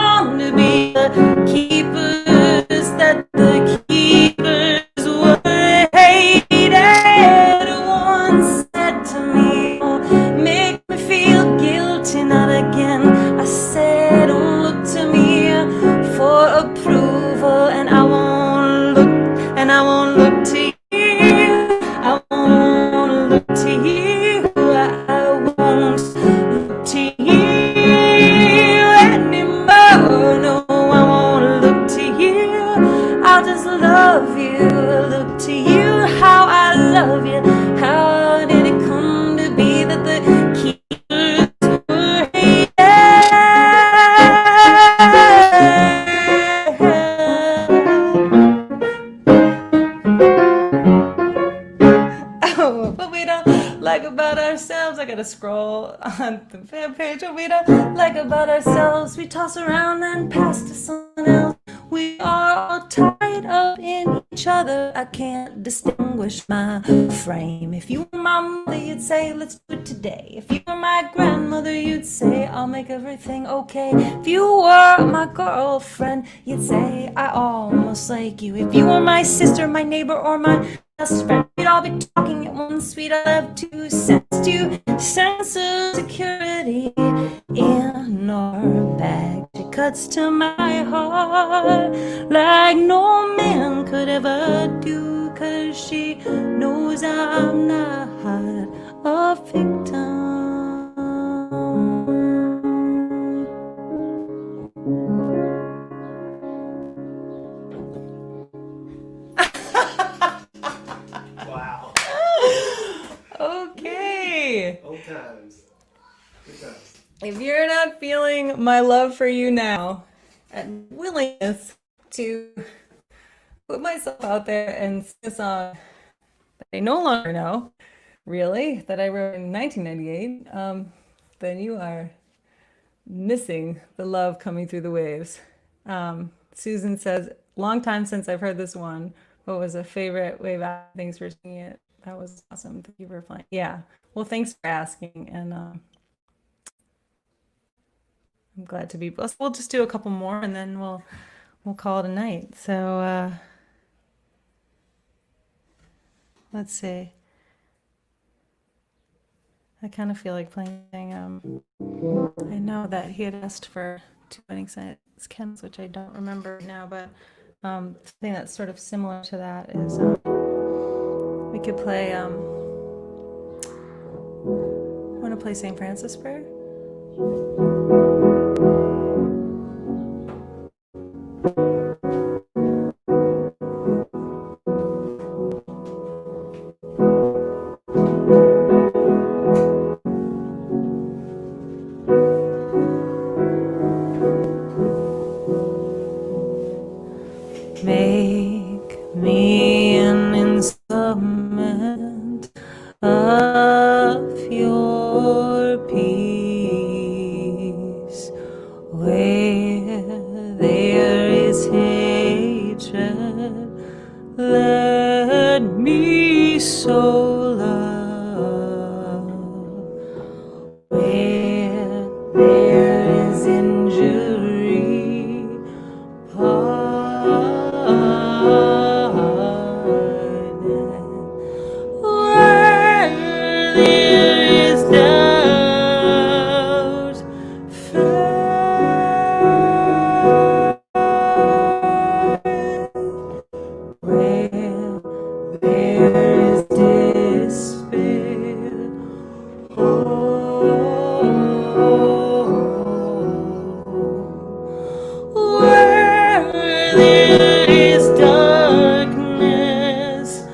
gotta scroll on the web page. We don't like about ourselves. We toss around and pass to someone else. We are all tied up in each other. I can't distinguish my frame. If you were my mother, you'd say, let's do it today. If you were my grandmother, you'd say, I'll make everything okay. If you were my girlfriend, you'd say, I almost like you. If you were my sister, my neighbor, or my best friend, we'd all be talking at once. We'd all have 2 sense of security in our bag. It cuts to my heart like no man could ever do, 'cause she knows I'm not a victim. Wow. Okay. Old times. Good times. If you're not feeling my love for you now and willingness to put myself out there and sing a song that I no longer know, really, that I wrote in 1998, then you are missing the love coming through the waves. Susan says, long time since I've heard this one. What was a favorite wave? Thanks for singing it. That was awesome. Thank you for playing. Yeah. Well, thanks for asking. And I'm glad to be blessed. We'll just do a couple more and then we'll call it a night. So let's see. I kind of feel like playing. I know that he had asked for 2 wedding candles, which I don't remember now, but something that's sort of similar to that is we could play. Want to play St. Francis Prayer? Make me an instrument of your peace. Where there is hatred, let me sow love. Where there is injury, where there is doubt, where there is despair, where there is darkness,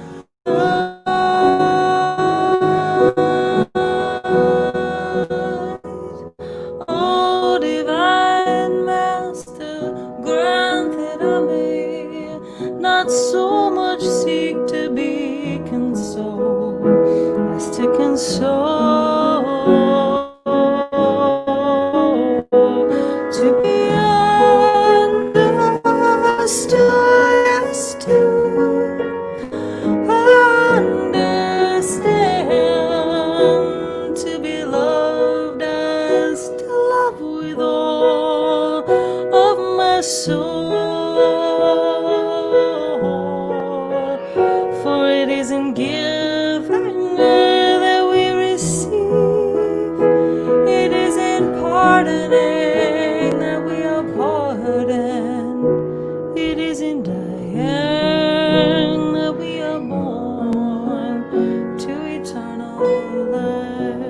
oh divine master, grant that I may not so much seek to be consoled as to console, to be understood as to understand, to be loved as to love with all of my soul. For it is in giving that we receive, it is in pardoning that we are pardoned, it is in dying that we are born to eternal life.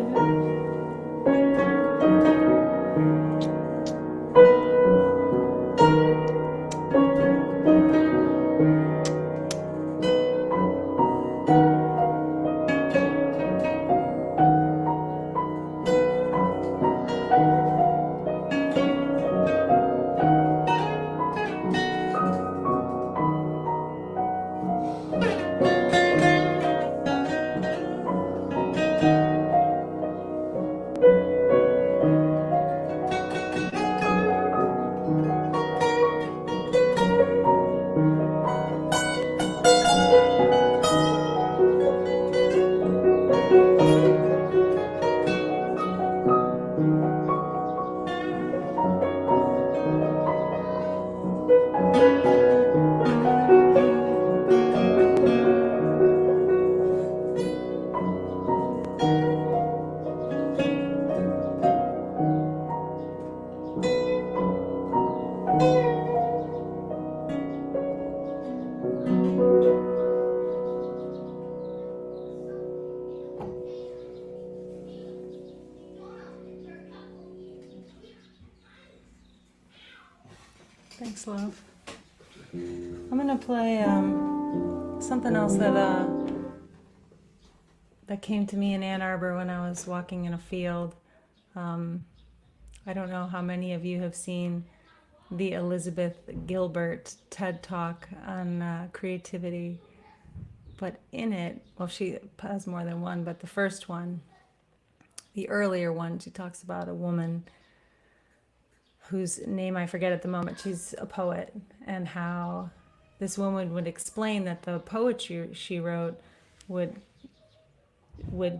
Thanks, love. I'm gonna play something else that came to me in Ann Arbor when I was walking in a field. I don't know how many of you have seen the Elizabeth Gilbert TED Talk on creativity, but in it, well, she has more than one, but the first one, the earlier one, she talks about a woman whose name I forget at the moment. She's a poet, and how this woman would explain that the poetry she wrote would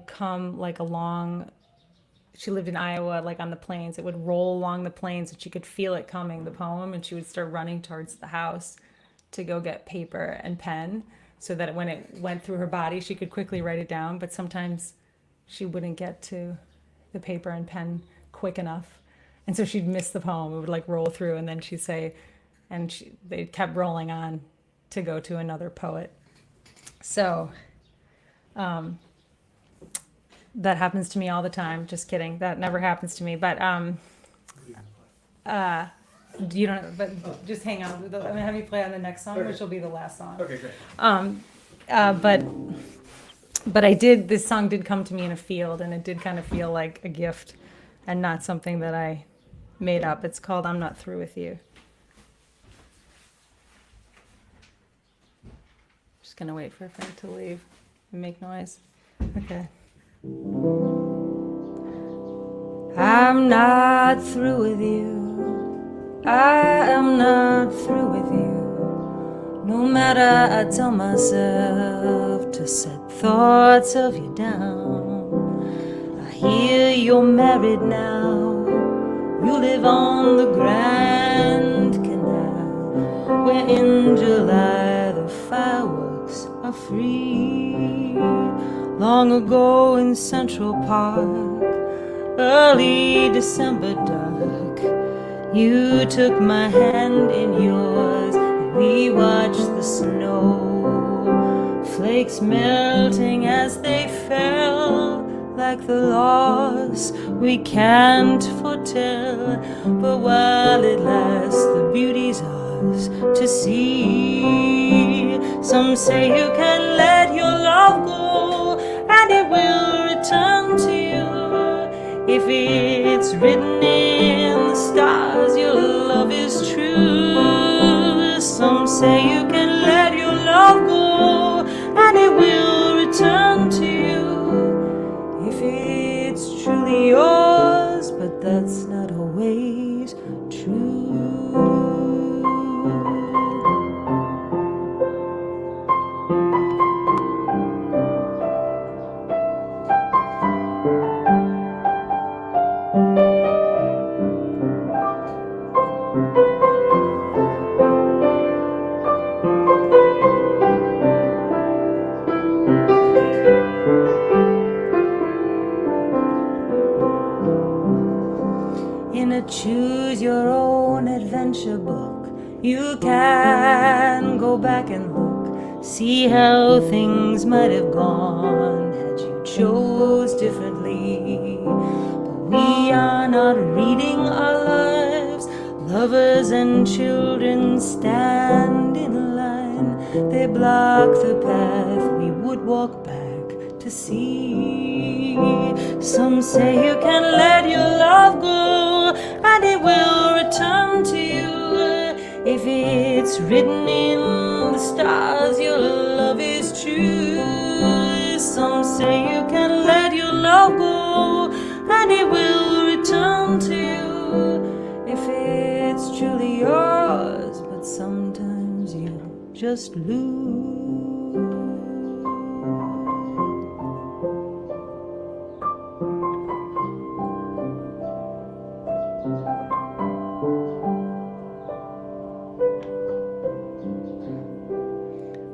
come like along. She lived in Iowa, like on the plains. It would roll along the plains, and she could feel it coming, the poem, and she would start running towards the house to go get paper and pen, so that when it went through her body, she could quickly write it down. But sometimes she wouldn't get to the paper and pen quick enough, and so she'd miss the poem. It would like roll through, and then she'd say, and they kept rolling on to go to another poet. So that happens to me all the time. Just kidding. That never happens to me. But you don't. But just hang on. I'm gonna have you play on the next song, Okay. which will be the last song. Okay, great. But I did. This song did come to me in a field, and it did kind of feel like a gift, and not something that I made up. It's called "I'm Not Through with You." Just gonna wait for Frank to leave and make noise. Okay. I'm not through with you. I am not through with you. No matter, I tell myself to set thoughts of you down. I hear you're married now. You live on the Grand Canal, where in July the fireworks are free. Long ago in Central Park, early December dark, you took my hand in yours, and we watched the snow flakes melting as they fell, like the loss we can't foretell. But while it lasts, the beauty's ours to see. Some say you can let your love go, and it will return to you. If it's written in the stars, your love is true. Some say you can let your love go, and it will return to you. If it's truly yours, but that's not always true. In a choose your own adventure book, you can go back and look, see how things might have gone had you chose differently. But we are not reading our lives. Lovers and children stand in line. They block the path we would walk back to see. Some say you can let your love go, and it will return to you. If it's written in the stars, your love is true. Some say you can let your love go, and it will return to you. If it's truly yours, but sometimes you just lose.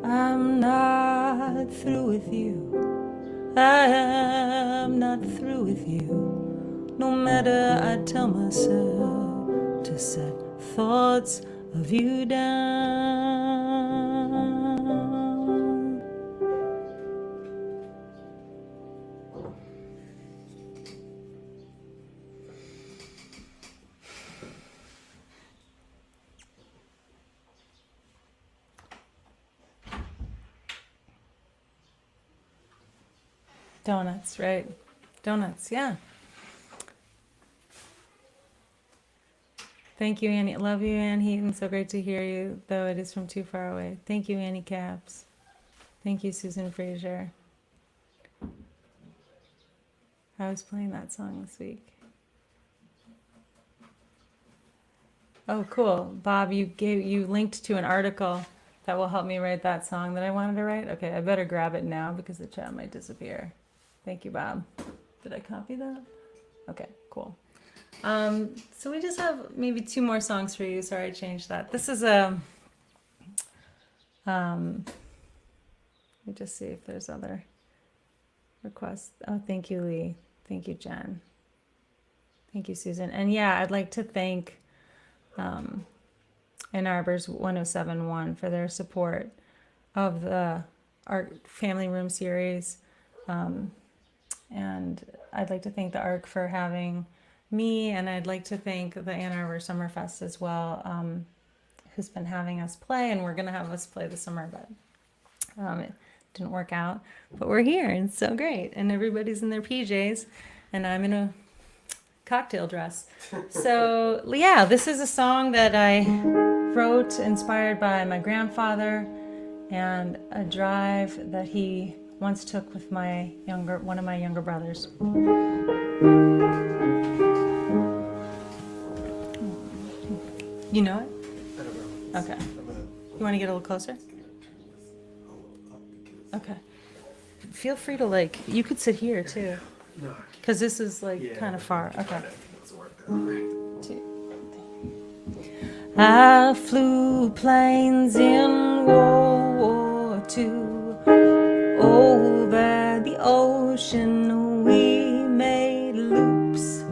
I'm not through with you. I am not through with you. No matter, I tell myself to set thoughts of you down. Donuts, right? Donuts, yeah. Thank you, Annie. Love you, Anne Heaton. So great to hear you, though it is from too far away. Thank you, Annie Caps. Thank you, Susan Fraser. I was playing that song this week. Oh, cool. Bob, you linked to an article that will help me write that song that I wanted to write. Okay, I better grab it now because the chat might disappear. Thank you, Bob. Did I copy that? Okay, cool. So we just have maybe 2 more songs for you. Sorry, I changed that. This is a, let me just see if there's other requests. Oh, thank you, Lee. Thank you, Jen. Thank you, Susan. And yeah, I'd like to thank Ann Arbor's 107.1 for their support of the Ark Family Room Series. And I'd like to thank the Ark for having me, and I'd like to thank the Ann Arbor Summerfest as well, who's been having us play, and we're going to have us play this summer, but it didn't work out. But we're here, and it's so great, and everybody's in their PJs, and I'm in a cocktail dress. So yeah, this is a song that I wrote inspired by my grandfather and a drive that he once took with one of my younger brothers. You know it? I don't know. Okay. You want to get a little closer? Okay. Feel free to you could sit here too. No. Because this is kind of far. Okay. I flew planes in World War II. Over the ocean we made loops.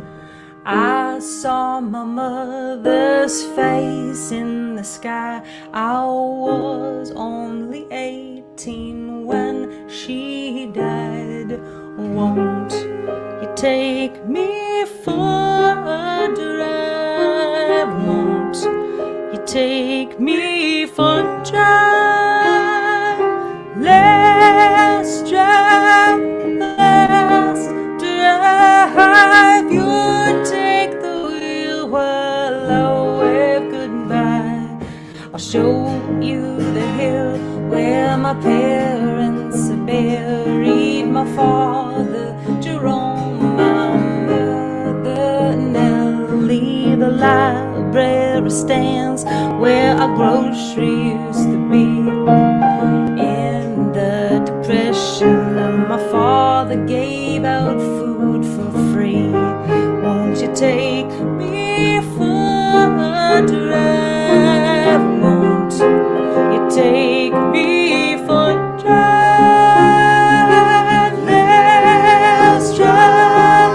I saw my mother's face in the sky. I was only 18 when she died. Won't you take me for a drive? Won't you take me for a drive? Let's drive, let's drive. You take the wheel while I wave goodbye. I'll show you the hill where my parents are buried. My father, Jerome, my mother, Nellie. The library stands where our grocery used to be. In the Depression, my father gave out food for free. Won't you take me for a drive? Won't you take me for a drive? Let's drive,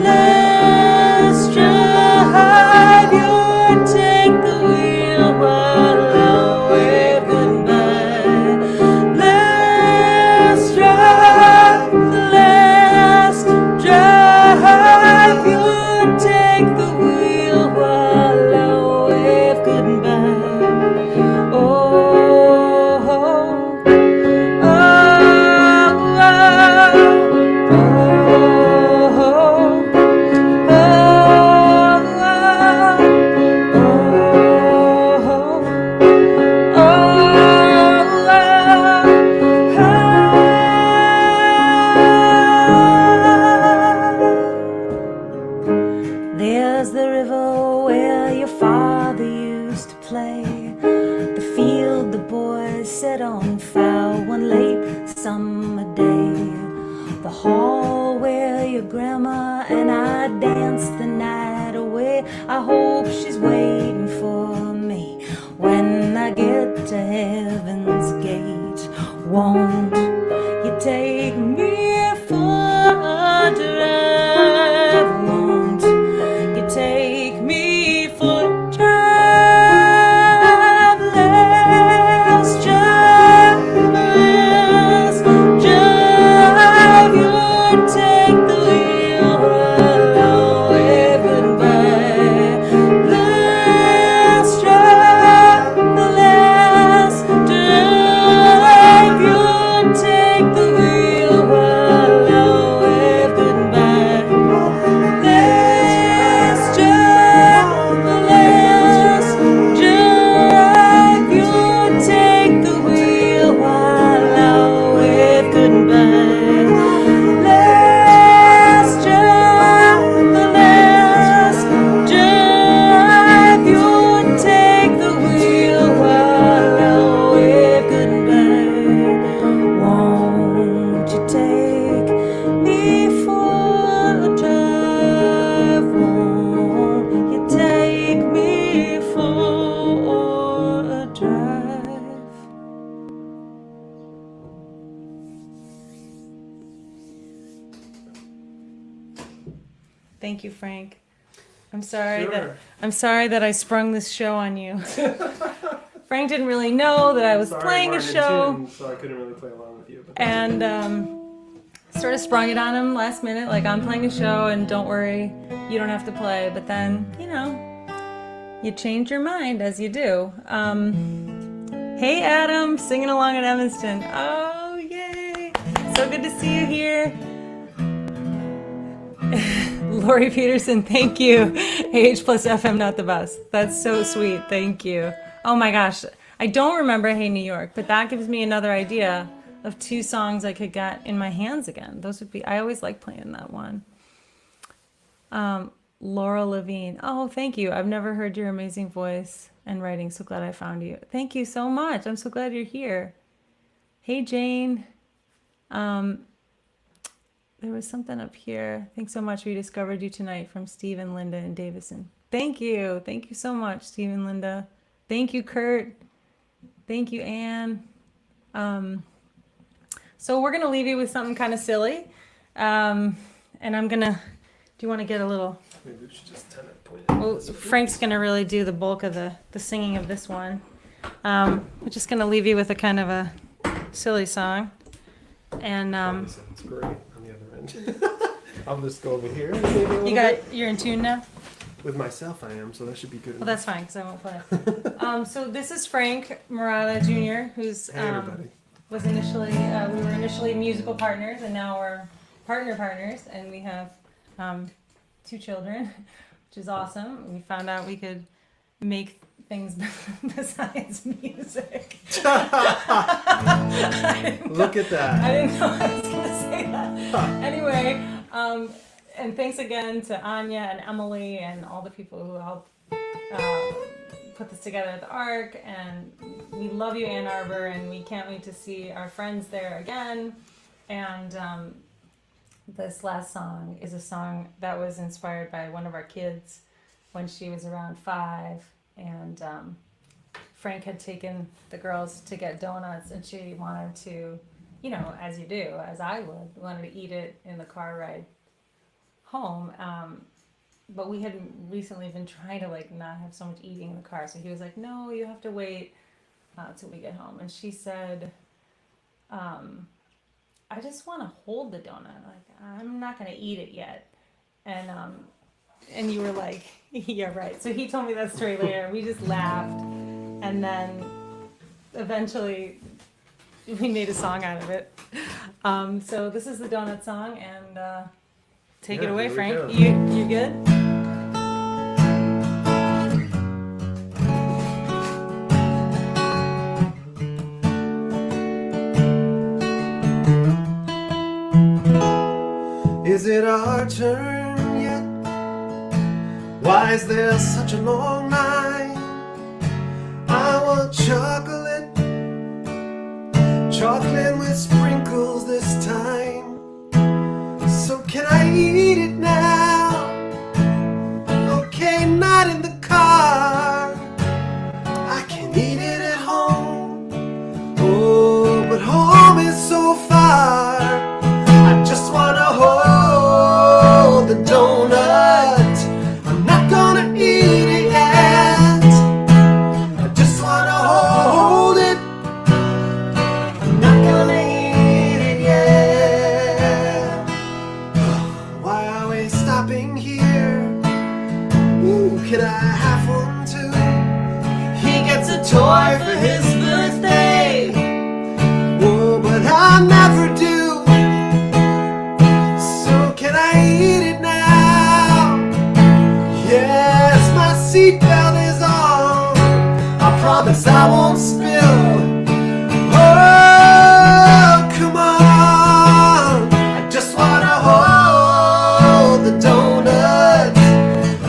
let's drive. You take the wheel while I wave goodbye. Let's drive, let's drive. You take the wheel while I wave goodbye. Oh, oh, there's the river where your father used to play. The field the boys set on fire one late summer day. The hall where your grandma and I danced the night away. I hope she's waiting for me when I get to heaven's gate. Won't you take me for a drive? Won't you take me for a drive? Let's drive, let's drive. You take the wheel while I wave goodbye. Let's drive, let's drive. You take Thank you, Frank. I'm sorry Sure. that I sprung this show on you. Frank didn't really know that I was Sorry, playing a weren't in show, tune, so I couldn't really play along with you. But and sort of sprung it on him last minute, like I'm playing a show, and don't worry, you don't have to play. But then, you change your mind as you do. Hey, Adam, singing along at Evanston. Oh, yay! So good to see you here. Lori Peterson, thank you. AH plus FM, not the bus. That's so sweet. Thank you. Oh my gosh. I don't remember Hey New York, but that gives me another idea of 2 songs I could get in my hands again. Those would be, I always like playing that one. Laura Levine. Oh, thank you. I've never heard your amazing voice and writing. So glad I found you. Thank you so much. I'm so glad you're here. Hey, Jane. There was something up here. Thanks so much. We discovered you tonight from Steve and Linda and Davison. Thank you. Thank you so much, Steve and Linda. Thank you, Kurt. Thank you, Anne. So we're going to leave you with something kind of silly. And I'm going to, do you want to get a little? maybe we should just kind of point Well, Frank's going to really do the bulk of the singing of this one. We're just going to leave you with a kind of a silly song. And Sounds great on the other end. I'll just go over here. And maybe a little bit. you're in tune now? With myself, I am, so that should be good. Well, that's fine because I won't play. So this is Frank Murata Jr., who's Hey, everybody. was initially we were initially musical partners, and now we're partners, and we have 2 children, which is awesome. We found out we could make things besides music. Look at that. I didn't know I was going to say that. Anyway, and thanks again to Anya and Emily and all the people who helped put this together at the Ark. And we love you, Ann Arbor, and we can't wait to see our friends there again. And this last song is a song that was inspired by one of our kids when she was around 5. And Frank had taken the girls to get donuts, and she wanted to, as you do, as I would, wanted to eat it in the car ride home. But we had recently been trying to not have so much eating in the car. So he was like, no, you have to wait till we get home. And she said, I just want to hold the donut. I'm not going to eat it yet. And you were like, yeah, right. So he told me that story later. We just laughed. And then eventually we made a song out of it. So this is the donut song. And take it away, here we Frank. go. You good? Is it our turn yet? Why is there such a long line? I want chocolate, chocolate with sprinkles this time. So can I eat it now? Okay, not in the car. I can eat it at home. Oh, but home is so far. I just wanna hold the donut. I'm not gonna eat it yet. I just wanna hold it. I'm not gonna eat it yet. Why are we stopping here? Ooh, could I have one too? He gets a toy for his birthday. Whoa, but I never do. So can I eat it now? Yes, my seatbelt is on. I promise I won't spill. Oh, come on. I just wanna hold the donut.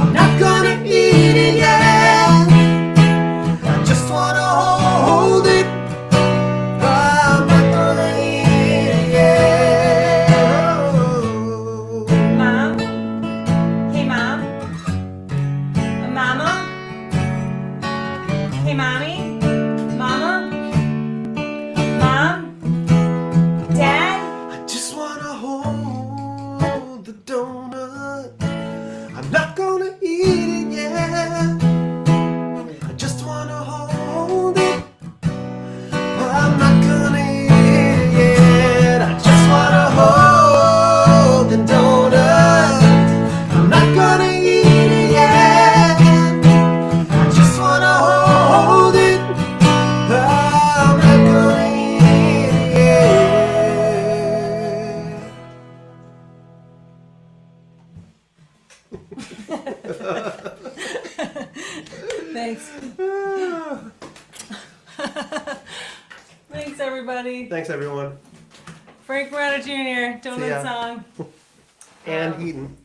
I'm not gonna eat it yet. I just wanna hold it. I'm not gonna eat it yet. Oh. Mom? Hey, Mom? Mama? Hey, Mommy? Mama? Mom? Dad? I just wanna hold the donut. everybody. Thanks, everyone. Frank Moretta Jr., See Donut ya. Song. Anne Heaton.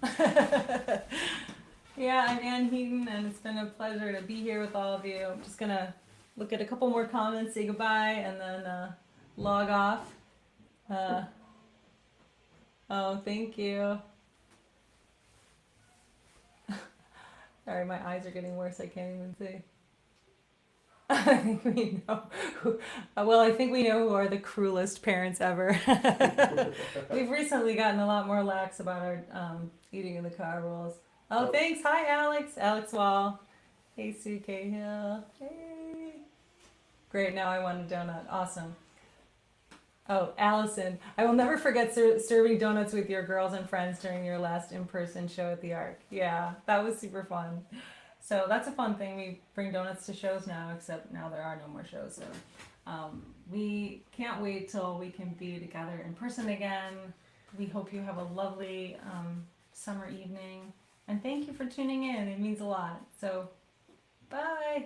Yeah, I'm Anne Heaton, and it's been a pleasure to be here with all of you. I'm just gonna look at a couple more comments, say goodbye, and then log off. Oh, thank you. Sorry, my eyes are getting worse. I can't even see. I think we know who, well, I think we know who are the cruelest parents ever. We've recently gotten a lot more lax about our eating in the car rules. Oh, thanks. Hi, Alex. Alex Wall. Hey, Sue Cahill. Hey. Great. Now I want a donut. Awesome. Oh, Allison. I will never forget serving donuts with your girls and friends during your last in-person show at the Ark. Yeah, that was super fun. So that's a fun thing. We bring donuts to shows now, except now there are no more shows. So we can't wait till we can be together in person again. We hope you have a lovely summer evening. And thank you for tuning in. It means a lot. So bye.